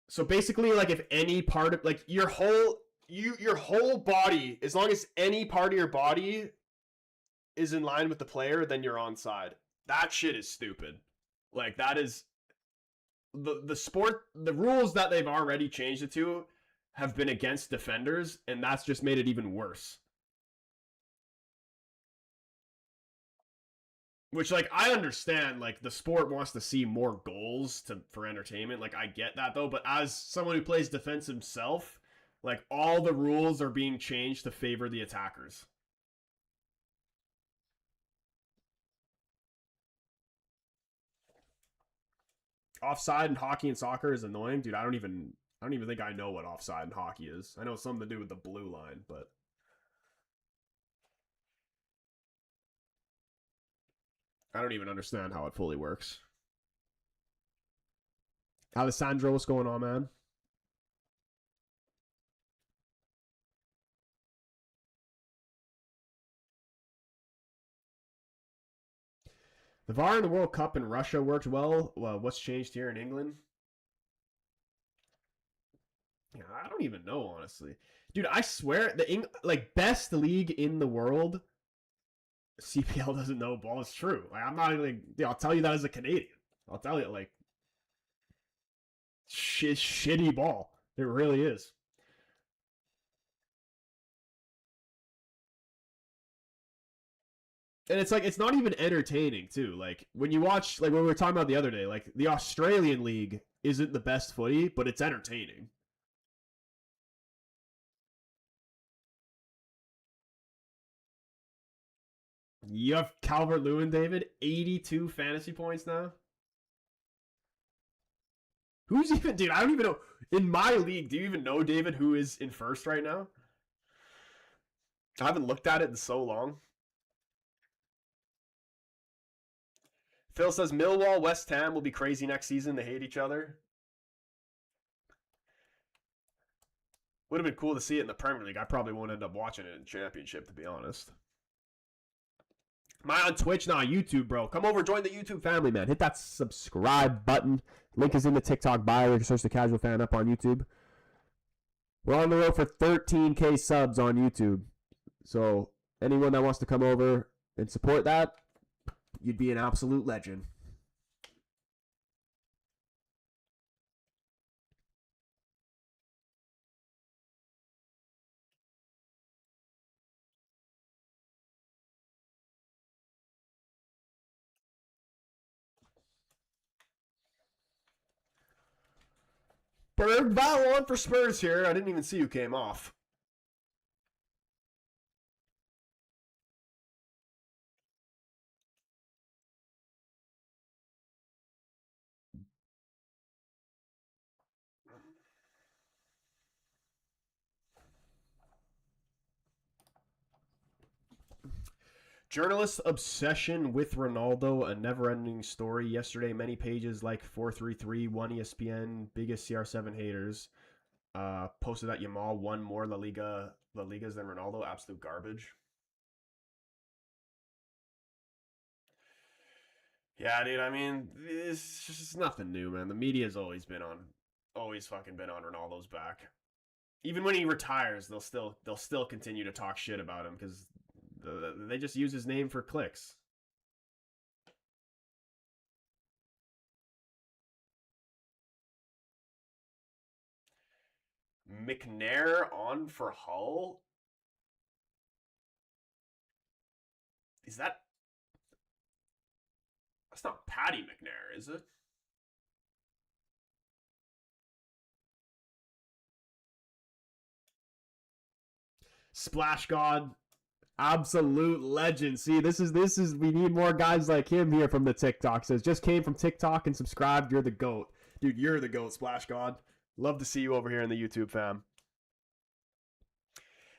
So basically, like if any part of like your whole body, as long as any part of your body is in line with the player, then you're onside. That shit is stupid. Like that is the sport. The rules that they've already changed it to have been against defenders, and that's just made it even worse. Which, like, I understand, like, the sport wants to see more goals for entertainment. Like, I get that, though. But as someone who plays defense himself, like, all the rules are being changed to favor the attackers. Offside in hockey and soccer is annoying. Dude, I don't even think I know what offside in hockey is. I know it's something to do with the blue line, but I don't even understand how it fully works. Alessandro, what's going on, man? The VAR in the World Cup in Russia worked well. What's changed here in England? Yeah, I don't even know, honestly. Dude, I swear, best league in the world, CPL doesn't know ball. It's true. Like, I'm not even, I'll tell you that as a Canadian. I'll tell you, like, shitty ball. It really is. And it's like, it's not even entertaining, too. Like, when you watch, like, what we were talking about the other day, like, the Australian League isn't the best footy, but it's entertaining. You have Calvert-Lewin, David, 82 fantasy points now. Who's even, dude, I don't even know. In my league, do you even know, David, who is in first right now? I haven't looked at it in so long. Phil says Millwall, West Ham will be crazy next season. They hate each other. Would have been cool to see it in the Premier League. I probably won't end up watching it in Championship, to be honest. Am I on Twitch? Nah, YouTube, bro. Come over, join the YouTube family, man. Hit that subscribe button. Link is in the TikTok bio. You can search the Casual Fan up on YouTube. We're on the road for 13K subs on YouTube. So anyone that wants to come over and support that, you'd be an absolute legend. Bergvall on for Spurs here. I didn't even see who came off. Journalist obsession with Ronaldo, a never-ending story. Yesterday, many pages like 433, one ESPN, biggest CR7 haters, posted that Yamal won more La Ligas than Ronaldo. Absolute garbage. Yeah, dude. I mean, it's just nothing new, man. The media's always fucking been on Ronaldo's back. Even when he retires, they'll still continue to talk shit about him because they just use his name for clicks. McNair on for Hull. Is that's not Paddy McNair, is it? Splash God, absolute legend. See, this is we need more guys like him here from the TikTok. Says just came from TikTok and subscribed. You're the GOAT. Dude, you're the GOAT, Splash God. Love to see you over here in the YouTube fam.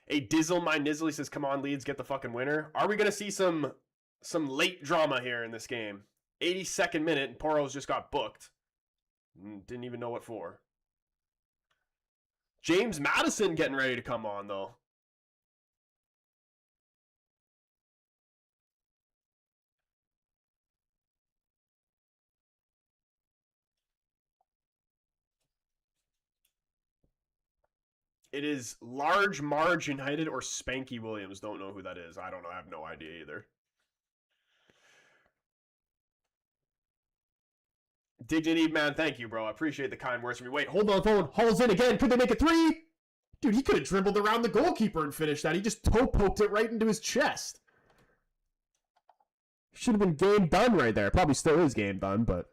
A Dizzle My Nizzly says, come on, Leeds, get the fucking winner. Are we gonna see some late drama here in this game? 82nd minute, and Poro's just got booked. Didn't even know what for. James Madison getting ready to come on, though. It is Large Marge United or Spanky Williams. Don't know who that is. I don't know. I have no idea either. Dignity, man. Thank you, bro. I appreciate the kind words from you. Wait, hold on the phone. Hall's in again. Could they make it three? Dude, he could have dribbled around the goalkeeper and finished that. He just toe poked it right into his chest. Should have been game done right there. Probably still is game done, but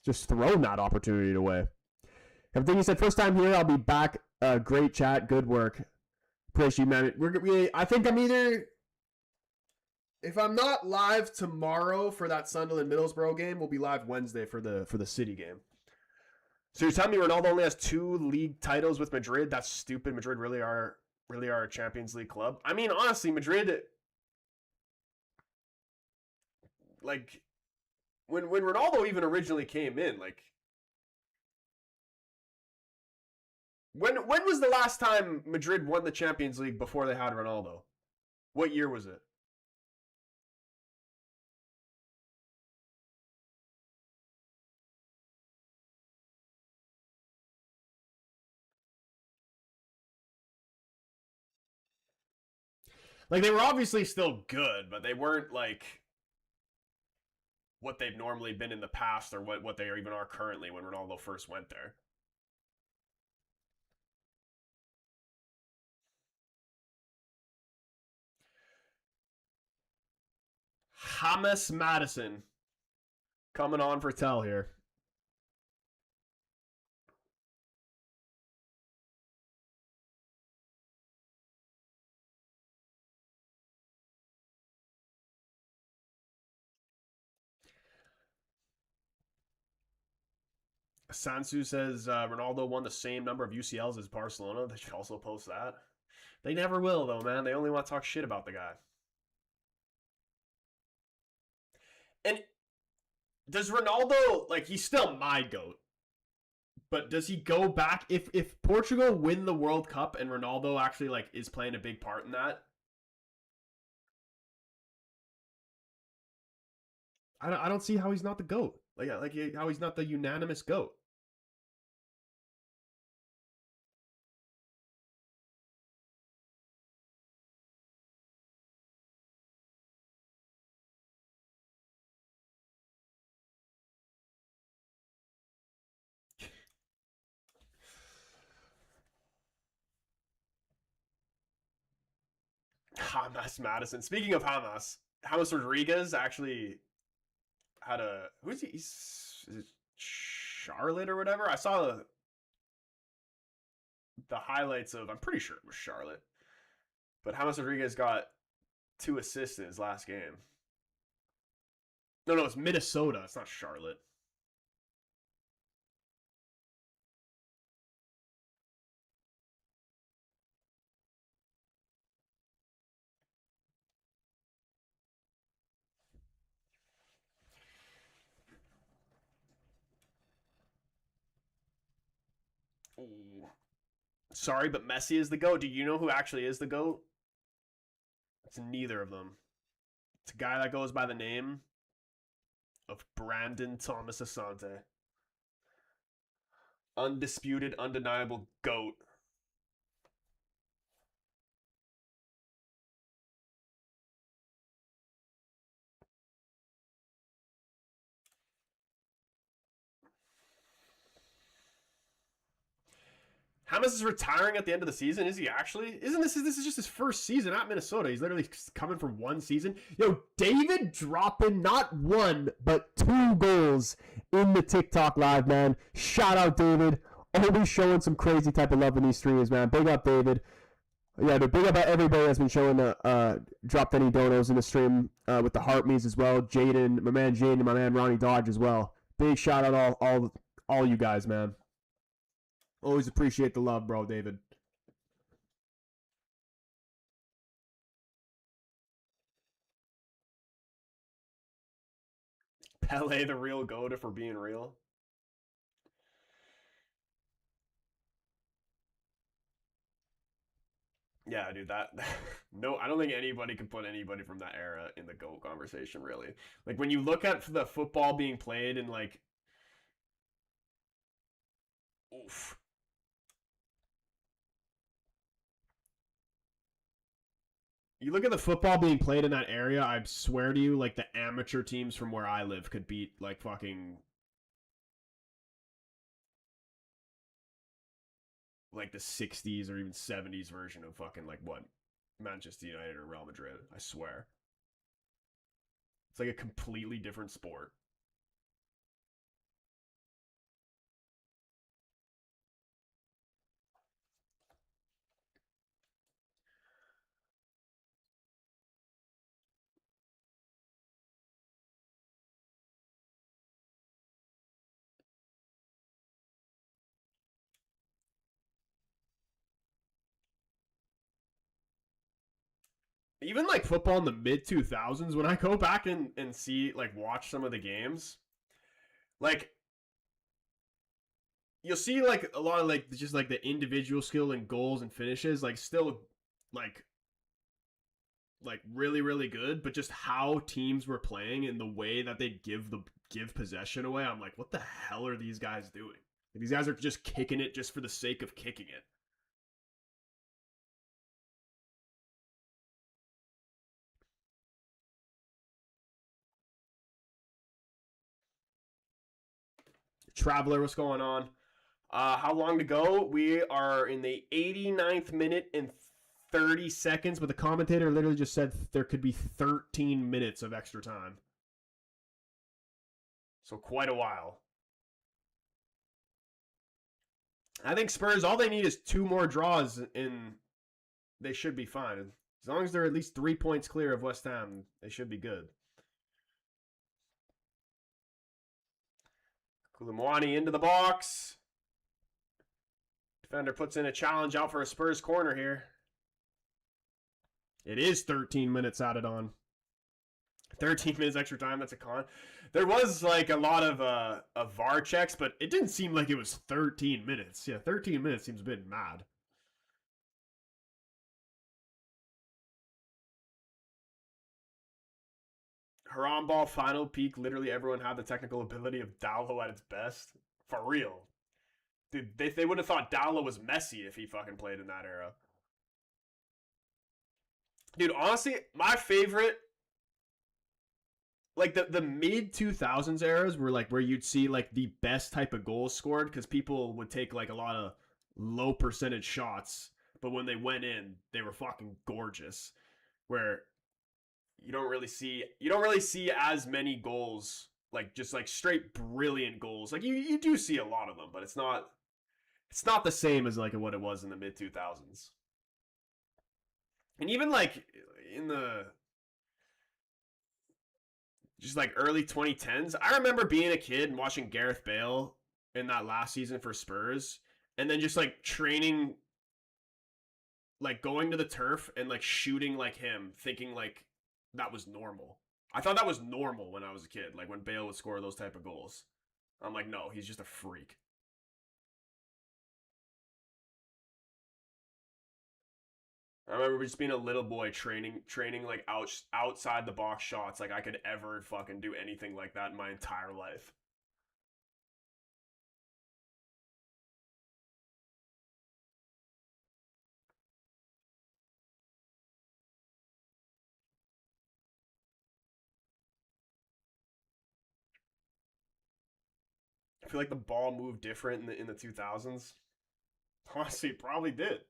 just thrown that opportunity away. Everything you said first time here. I'll be back. Great chat. Good work. Appreciate you, man. I think I'm either... If I'm not live tomorrow for that Sunderland Middlesbrough game, we'll be live Wednesday for the City game. So you're telling me Ronaldo only has 2 league titles with Madrid? That's stupid. Madrid really are a Champions League club. I mean, honestly, Madrid, like, when Ronaldo even originally came in, like, when was the last time Madrid won the Champions League before they had Ronaldo? What year was it? Like, they were obviously still good, but they weren't, like, what they've normally been in the past or what they even are currently when Ronaldo first went there. James Madison coming on for Tell here. Sansu says Ronaldo won the same number of UCLs as Barcelona. They should also post that. They never will, though, man. They only want to talk shit about the guy. And does Ronaldo, like, he's still my GOAT, but does he go back if Portugal win the World Cup and Ronaldo actually, like, is playing a big part in that? I don't see how he's not the GOAT. Like how he's not the unanimous GOAT. James Madison. Speaking of James Rodriguez actually had a who's he? Is it Charlotte or whatever. I saw the highlights of, I'm pretty sure it was Charlotte. But James Rodriguez got 2 assists in his last game. No, it's Minnesota. It's not Charlotte. Ooh. Sorry, but Messi is the GOAT. Do you know who actually is the GOAT? It's neither of them. It's a guy that goes by the name of Brandon Thomas Asante. Undisputed, undeniable GOAT. James is retiring at the end of the season. Is he actually? Isn't this is just his first season at Minnesota? He's literally coming from one season. Yo, David dropping not 1 but 2 goals in the TikTok live, man. Shout out David. Always showing some crazy type of love in these streams, man. Big up David. Yeah, dude, big up everybody that's been showing dropped any donos in the stream with the heart me's as well. Jaden, my man Jaden, my man Ronnie Dodge as well. Big shout out all you guys, man. Always appreciate the love, bro, David. Pele, the real goat, if we're being real. Yeah, dude, that no, I don't think anybody can put anybody from that era in the GOAT conversation, really. Like when you look at the football being played in like, oof. You look at the football being played in that area, I swear to you, like the amateur teams from where I live could beat like fucking like the 60s or even 70s version of fucking like what? Manchester United or Real Madrid. I swear. It's like a completely different sport. Even like football in the mid 2000s, when I go back and see, like, watch some of the games, like, you'll see, like, a lot of, like, just, like, the individual skill and goals and finishes, like, still, like, really, really good, but just how teams were playing and the way that they'd give possession away, I'm like, what the hell are these guys doing? Like, these guys are just kicking it just for the sake of kicking it. Traveler, what's going on? How long to go? We are in the 89th minute and 30 seconds, but the commentator literally just said there could be 13 minutes of extra time. So quite a while. I think Spurs, all they need is 2 more draws, and they should be fine. As long as they're at least 3 points clear of West Ham, they should be good. Koulibaly into the box. Defender puts in a challenge out for a Spurs corner here. It is 13 minutes added on. 13 minutes extra time, that's a con. There was like a lot of VAR checks, but it didn't seem like it was 13 minutes. Yeah, 13 minutes seems a bit mad. Haram ball final peak. Literally everyone had the technical ability of Dallo at its best. For real. Dude, they would have thought Dallo was Messi if he fucking played in that era. Dude, honestly, my favorite, like the mid 2000s eras were like where you'd see like the best type of goals scored because people would take like a lot of low percentage shots, but when they went in, they were fucking gorgeous. Where you don't really see as many goals like just like straight brilliant goals. Like you do see a lot of them, but it's not the same as like what it was in the mid 2000s. And even like in the just like early 2010s, I remember being a kid and watching Gareth Bale in that last season for Spurs and then just like training, like going to the turf and like shooting like him, thinking like that was normal. I thought that was normal when I was a kid, like when Bale would score those type of goals. I'm like, no, he's just a freak. I remember just being a little boy training like outside the box shots, like I could ever fucking do anything like that in my entire life. I feel like the ball moved different in the 2000s. Honestly, it probably did.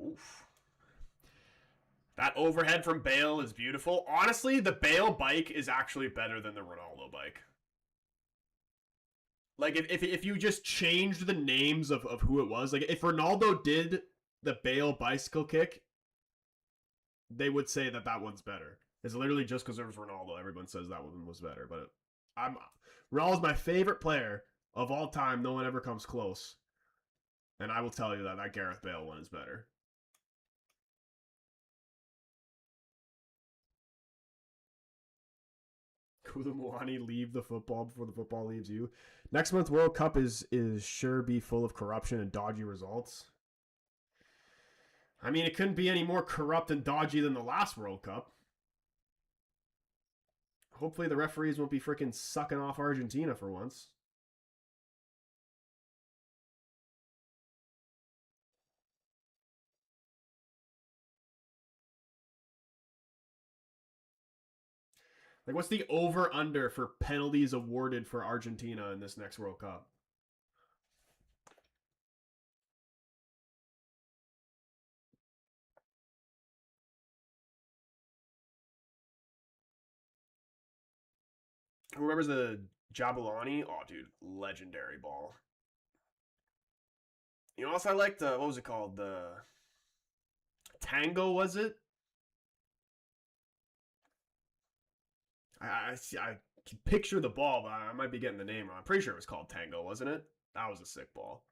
Oof. That overhead from Bale is beautiful. Honestly, the Bale bike is actually better than the Ronaldo bike. Like if you just changed the names of who it was, like if Ronaldo did the Bale bicycle kick, they would say that that one's better. It's literally just because it was Ronaldo. Everyone says that one was better, but I'm Ronaldo's my favorite player of all time. No one ever comes close, and I will tell you that that Gareth Bale one is better. Koulibaly leave the football before the football leaves you. Next month's World Cup is sure be full of corruption and dodgy results. I mean, it couldn't be any more corrupt and dodgy than the last World Cup. Hopefully, the referees won't be freaking sucking off Argentina for once. Like, what's the over under for penalties awarded for Argentina in this next World Cup? Who remembers the Jabulani? Oh, dude, legendary ball. You know, also I liked what was it called? The Tango, was it? I can picture the ball, but I might be getting the name wrong. I'm pretty sure it was called Tango, wasn't it? That was a sick ball.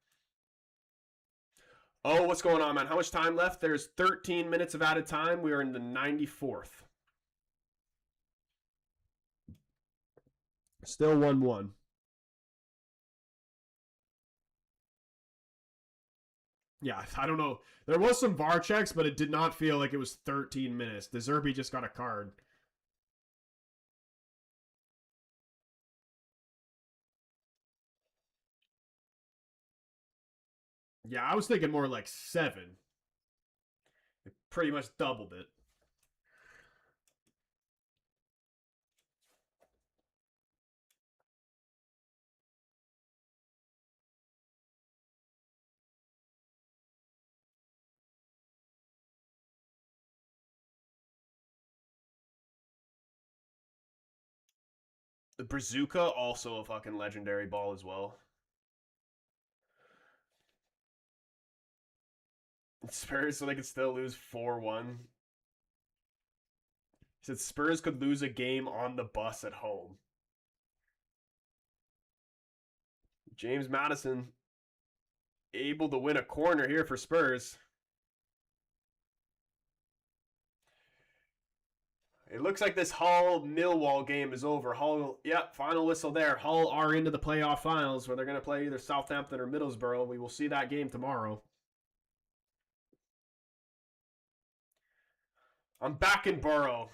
Oh, what's going on, man? How much time left? There's 13 minutes of added time. We are in the 94th. Still 1-1. Yeah, I don't know. There was some VAR checks, but it did not feel like it was 13 minutes. De Zerbi just got a card. Yeah, I was thinking more like 7. It pretty much doubled it. The Brazuca, also a fucking legendary ball as well. Spurs, so they could still lose 4-1. He said Spurs could lose a game on the bus at home. James Madison able to win a corner here for Spurs. It looks like this Hull Millwall game is over. Hull, yep, final whistle there. Hull are into the playoff finals where they're going to play either Southampton or Middlesbrough. We will see that game tomorrow. I'm back in Borough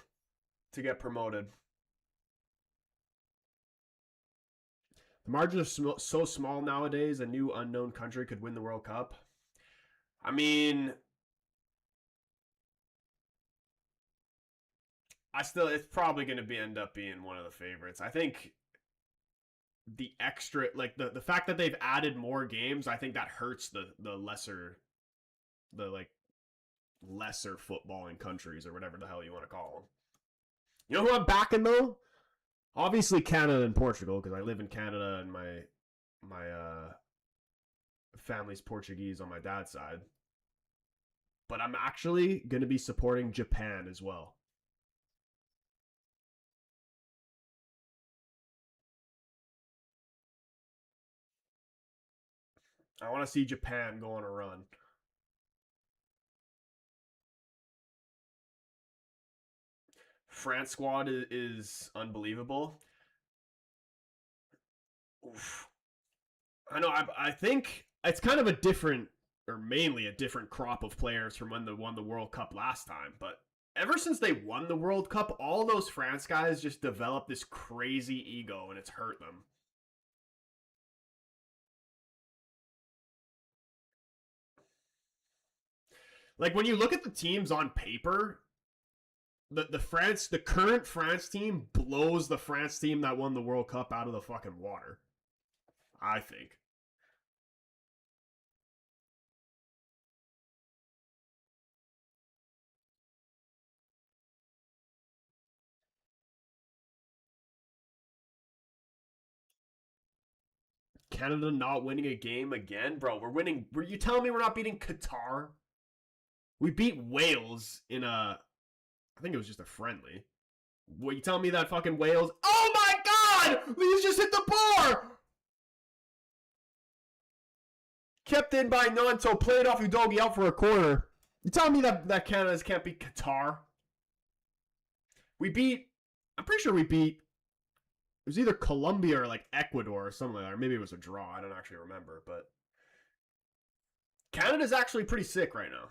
to get promoted. The margin is so small nowadays. A new unknown country could win the World Cup. I mean, it's probably going to be end up being one of the favorites. I think the extra, like the fact that they've added more games, I think that hurts the lesser, the like lesser footballing countries or whatever the hell you want to call them. You know who I'm backing though? Obviously Canada and Portugal because I live in Canada and my family's Portuguese on my dad's side. But I'm actually going to be supporting Japan as well. I want to see Japan go on a run. France squad is unbelievable. Oof. I know. I think it's kind of a different, or mainly a different crop of players from when they won the World Cup last time. But ever since they won the World Cup, all those France guys just developed this crazy ego, and it's hurt them. Like when you look at the teams on paper, the current France team blows the France team that won the World Cup out of the fucking water. I think. Canada not winning a game again, bro. We're winning. Were you telling me we're not beating Qatar? We beat Wales in a. I think it was just a friendly. What you telling me that fucking Wales? Oh my god! Leeds just hit the bar. Kept in by Nanto, played off Udogi out for a corner. You telling me that Canada's can't beat Qatar? We beat. I'm pretty sure we beat. It was either Colombia or like Ecuador or something like that. Or maybe it was a draw. I don't actually remember, but Canada's actually pretty sick right now.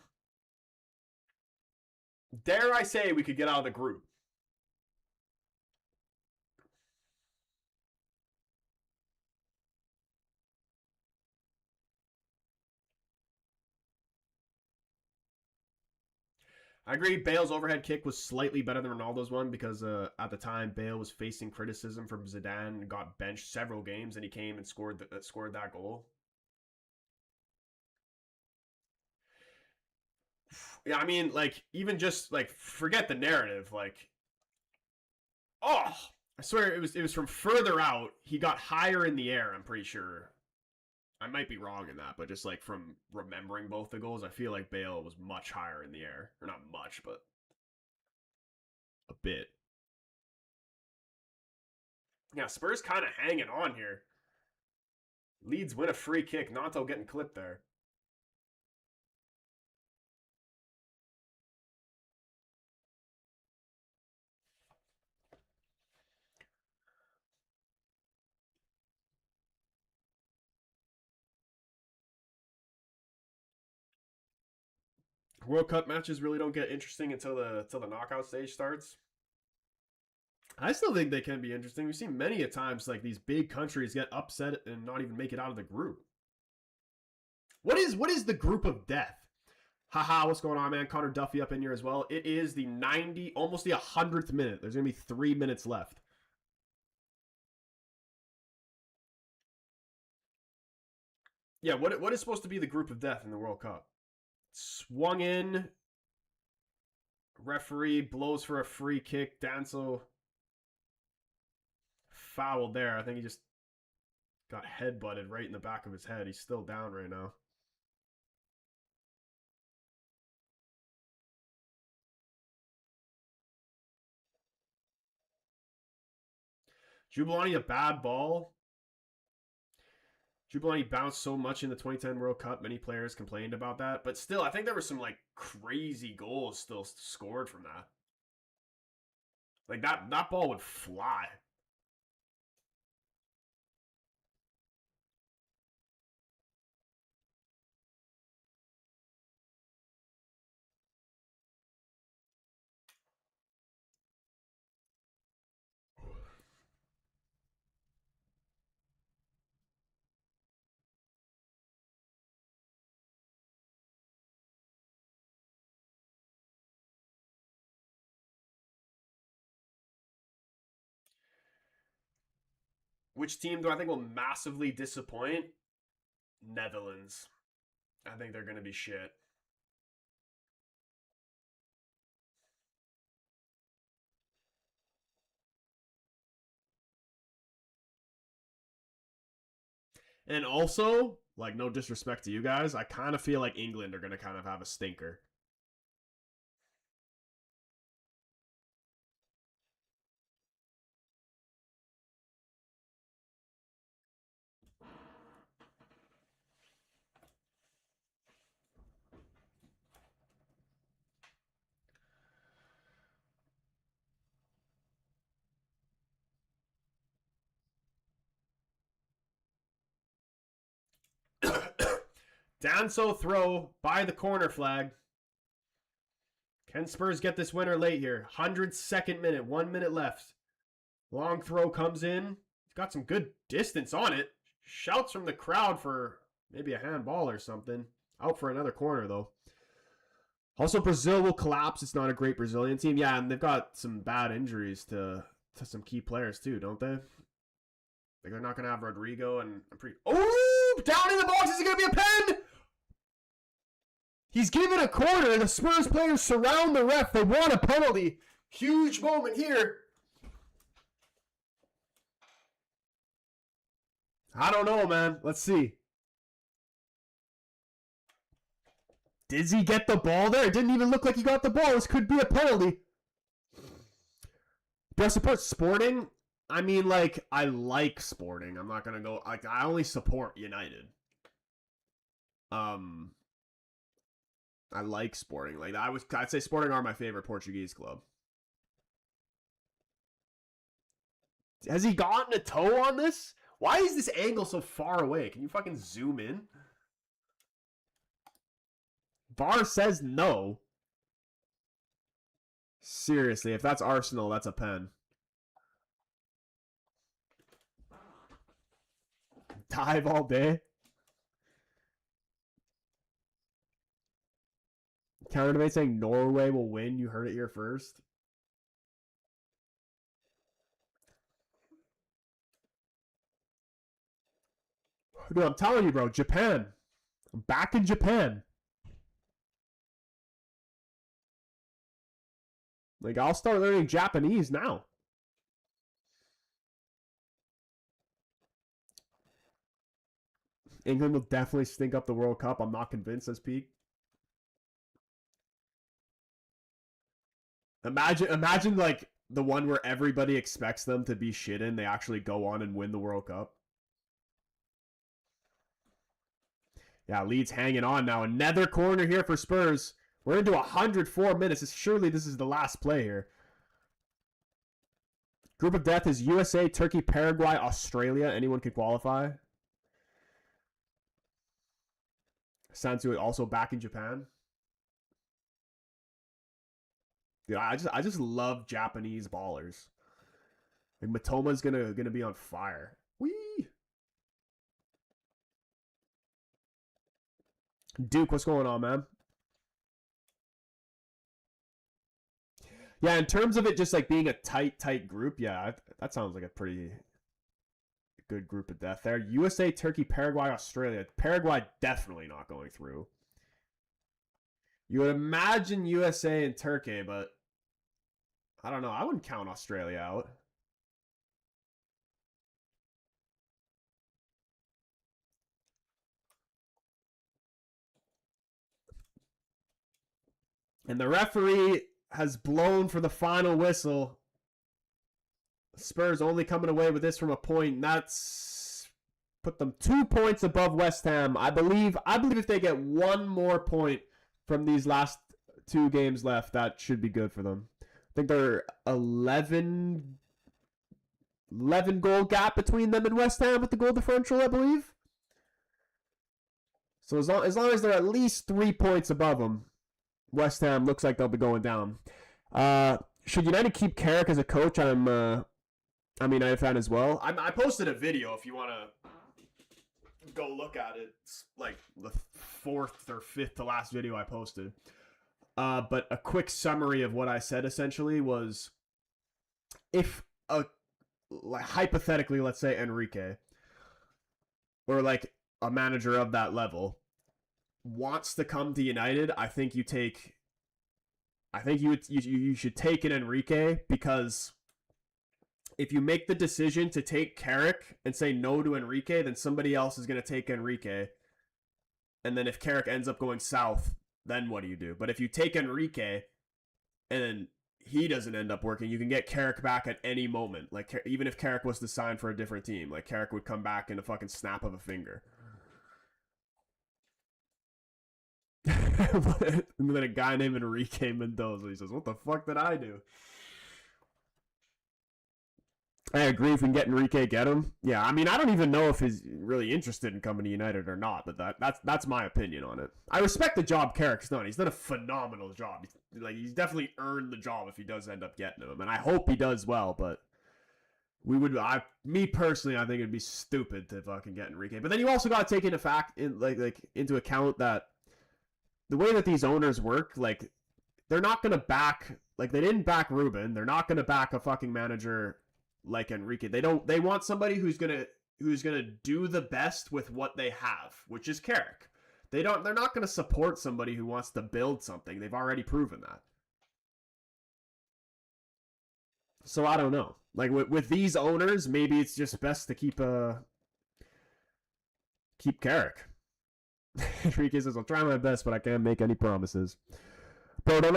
Dare I say we could get out of the group? I agree. Bale's overhead kick was slightly better than Ronaldo's one because at the time Bale was facing criticism from Zidane and got benched several games, and he came and scored that goal. Yeah, I mean, like even just like forget the narrative. Like, oh, I swear it was from further out. He got higher in the air. I'm pretty sure. I might be wrong in that, but just like from remembering both the goals, I feel like Bale was much higher in the air, or not much, but a bit. Yeah, Spurs kind of hanging on here. Leeds win a free kick. Nanto getting clipped there. World Cup matches really don't get interesting until the knockout stage starts. I still think they can be interesting. We've seen many a times like these big countries get upset and not even make it out of the group. What is the group of death? Haha, what's going on, man? Connor Duffy up in here as well. It is the 90, almost the 100th minute. There's gonna be 3 minutes left. Yeah, what is supposed to be the group of death in the World Cup? Swung in, referee blows for a free kick. Danso fouled there. I think he just got headbutted right in the back of his head. He's still down right now. Jubilani a bad ball. Jubilani bounced so much in the 2010 World Cup. Many players complained about that, but still, I think there were some like crazy goals still scored from that. Like that ball would fly. Which team do I think will massively disappoint? Netherlands. I think they're going to be shit. And also, like, no disrespect to you guys, I kind of feel like England are going to kind of have a stinker. Danso throw by the corner flag. Can Spurs get this winner late here? 102nd minute, 1 minute left. Long throw comes in. He's got some good distance on it. Shouts from the crowd for maybe a handball or something. Out for another corner, though. Also, Brazil will collapse. It's not a great Brazilian team. Yeah, and they've got some bad injuries to some key players, too, don't they? Like, they're not going to have Rodrigo and... Oh! Down in the box! Is it going to be a pen? He's given a corner. The Spurs players surround the ref. They want a penalty. Huge moment here. I don't know, man. Let's see. Did he get the ball there? It didn't even look like he got the ball. This could be a penalty. Do I support Sporting? I mean, like, I like Sporting. I'm not going to go... Like, I only support United. I like Sporting. Like, I'd say Sporting are my favorite Portuguese club. Has he gotten a toe on this? Why is this angle so far away? Can you fucking zoom in? VAR says no. Seriously, if that's Arsenal, that's a pen. Dive all day. Counter debate saying Norway will win. You heard it here first. Dude, I'm telling you, bro. Japan. I'm back in Japan. Like, I'll start learning Japanese now. England will definitely stink up the World Cup. I'm not convinced, says Pete. Imagine like the one where everybody expects them to be shit in. They actually go on and win the World Cup. Yeah, Leeds hanging on now. Another corner here for Spurs. We're into 104 minutes. Surely this is the last play here. Group of death is USA, Turkey, Paraguay, Australia. Anyone can qualify. Sansu also back in Japan. Dude, I just love Japanese ballers. Like Matoma's gonna be on fire. Whee! Duke, what's going on, man? Yeah, in terms of it just like being a tight group, yeah, that sounds like a pretty good group of death there. USA, Turkey, Paraguay, Australia. Paraguay definitely not going through. You would imagine USA and Turkey, but I don't know. I wouldn't count Australia out. And the referee has blown for the final whistle. Spurs only coming away with this from a point. That's put them 2 points above West Ham. I believe if they get one more point from these last 2 games left, that should be good for them. I think they're 11 goal gap between them and West Ham with the goal differential, I believe. So as long as they're at least 3 points above them, West Ham looks like they'll be going down. Should United keep Carrick as a coach? I'm a United fan as well. I posted a video if you want to go look at it. It's like the 4th or 5th to last video I posted. But a quick summary of what I said essentially was if like hypothetically, let's say Enrique or like a manager of that level wants to come to United, I think you take. I think you should take an Enrique, because if you make the decision to take Carrick and say no to Enrique, then somebody else is going to take Enrique. And then if Carrick ends up going south, then what do you do? But if you take Enrique and then he doesn't end up working, you can get Carrick back at any moment. Like, even if Carrick was to sign for a different team, like, Carrick would come back in a fucking snap of a finger. And then a guy named Enrique Mendoza, he says, what the fuck did I do? I agree. If we can get Enrique, get him. Yeah, I mean, I don't even know if he's really interested in coming to United or not, but that's my opinion on it. I respect the job Carrick's done. He's done a phenomenal job. He's definitely earned the job if he does end up getting him, and I hope he does well. But me personally, I think it'd be stupid to fucking get Enrique. But then you also got to take into account that the way that these owners work, like, they're not gonna back, like, they didn't back Ruben. Not going to back a fucking manager like Enrique. They want somebody who's gonna do the best with what they have, which is Carrick. They're not gonna support somebody who wants to build something. They've already proven that. So I don't know. Like, with these owners, maybe it's just best to keep Carrick. Enrique says, I'll try my best, but I can't make any promises. Bro, don't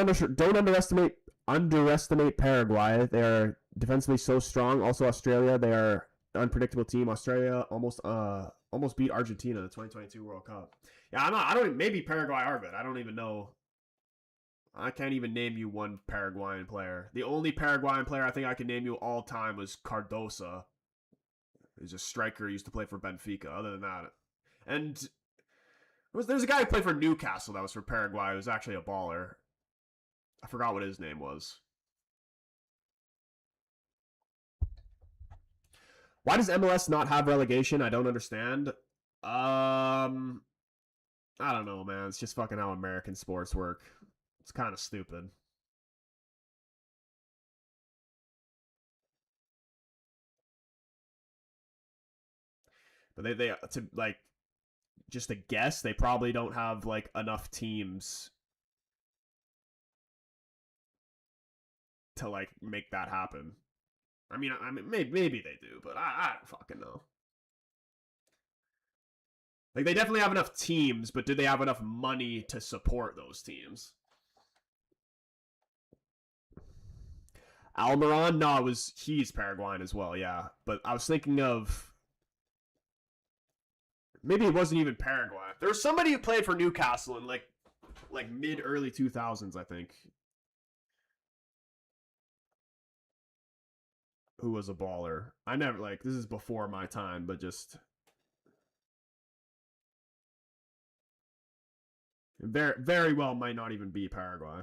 underestimate Paraguay. They are defensively so strong. Also, Australia, they are an unpredictable team. Australia almost beat Argentina in the 2022 World Cup. Yeah, maybe Paraguay are good. I don't even know. I can't even name you one Paraguayan player. The only Paraguayan player I think I can name you all time was Cardosa. He's a striker, used to play for Benfica. Other than that, and there's a guy who played for Newcastle that was for Paraguay. He was actually a baller. I forgot what his name was. Why does MLS not have relegation? I don't understand. I don't know, man. It's just fucking how American sports work. It's kind of stupid. But they to, like, just a guess, they probably don't have, like, enough teams to, like, make that happen. I mean, maybe they do, but I don't fucking know. Like, they definitely have enough teams, but do they have enough money to support those teams? Almiron? No, he's Paraguayan as well, yeah. But I was thinking of, maybe it wasn't even Paraguay. There was somebody who played for Newcastle in like mid-early 2000s, I think, who was a baller. I never, like, this is before my time, but just very, very well might not even be Paraguay.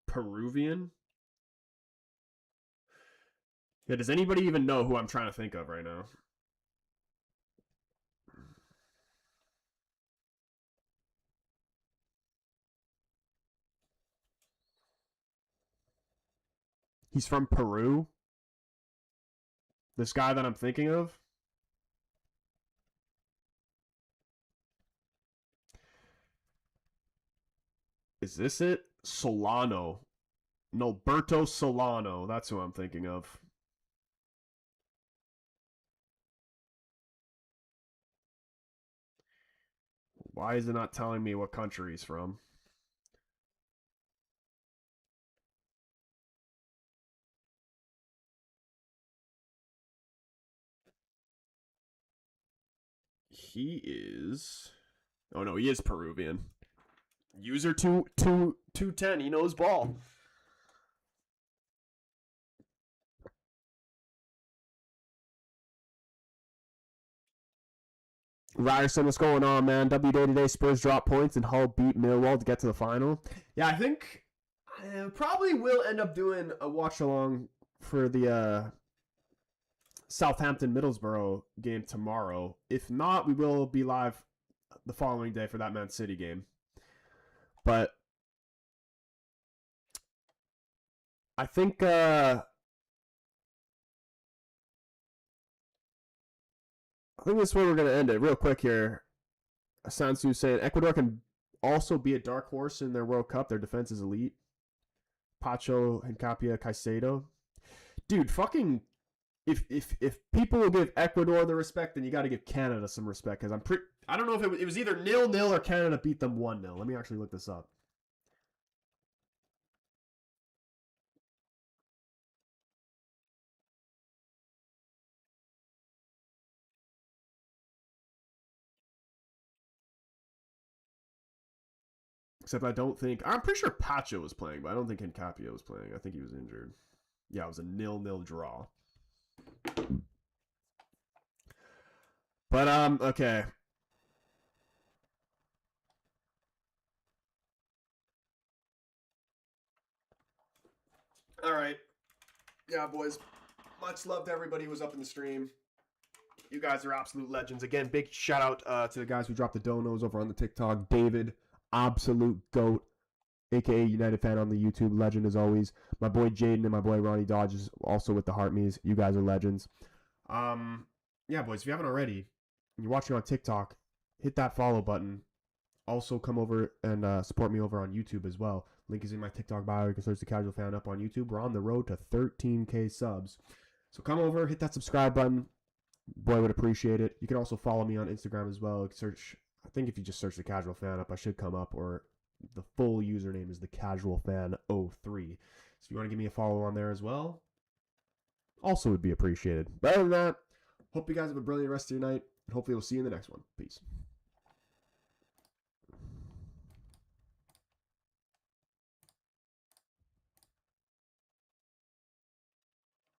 Peruvian? Yeah, does anybody even know who I'm trying to think of right now? He's from Peru? This guy that I'm thinking of? Is this it? Solano. Norberto Solano. That's who I'm thinking of. Why is it not telling me what country he's from? He is... Oh, no, he is Peruvian. User 210. He knows ball. Ryerson, what's going on, man? W Day today, Spurs drop points and Hull beat Millwall to get to the final. Yeah, I think I probably will end up doing a watch along for the Southampton Middlesbrough game tomorrow. If not, we will be live the following day for that Man City game. But I think this is where we're going to end it real quick here. Sansu saying Ecuador can also be a dark horse in their World Cup. Their defense is elite. Pacho, Hincapia, Caicedo. Dude, fucking if people will give Ecuador the respect, then you got to give Canada some respect because I don't know if it was either 0-0 or Canada beat them 1-0. Let me actually look this up. Except I'm pretty sure Pacho was playing, but I don't think Hincapia was playing. I think he was injured. Yeah, it was a 0-0 draw. But okay. All right. Yeah, boys. Much love to everybody who was up in the stream. You guys are absolute legends. Again, big shout out to the guys who dropped the donos over on the TikTok. David, absolute GOAT, aka United fan on the YouTube, legend as always. My boy Jaden and my boy Ronnie Dodge is also with the Heartme's. You guys are legends. Yeah, boys, if you haven't already, and you're watching on TikTok, hit that follow button. Also, come over and support me over on YouTube as well. Link is in my TikTok bio. You can search the Casual Fan up on YouTube. We're on the road to 13K subs. So come over, hit that subscribe button. Boy, would appreciate it. You can also follow me on Instagram as well. Search, I think if you just search the Casual Fan up, I should come up, or the full username is the Casual Fan 03. So if you want to give me a follow on there as well, also would be appreciated. But other than that, hope you guys have a brilliant rest of your night, and hopefully we'll see you in the next one. Peace.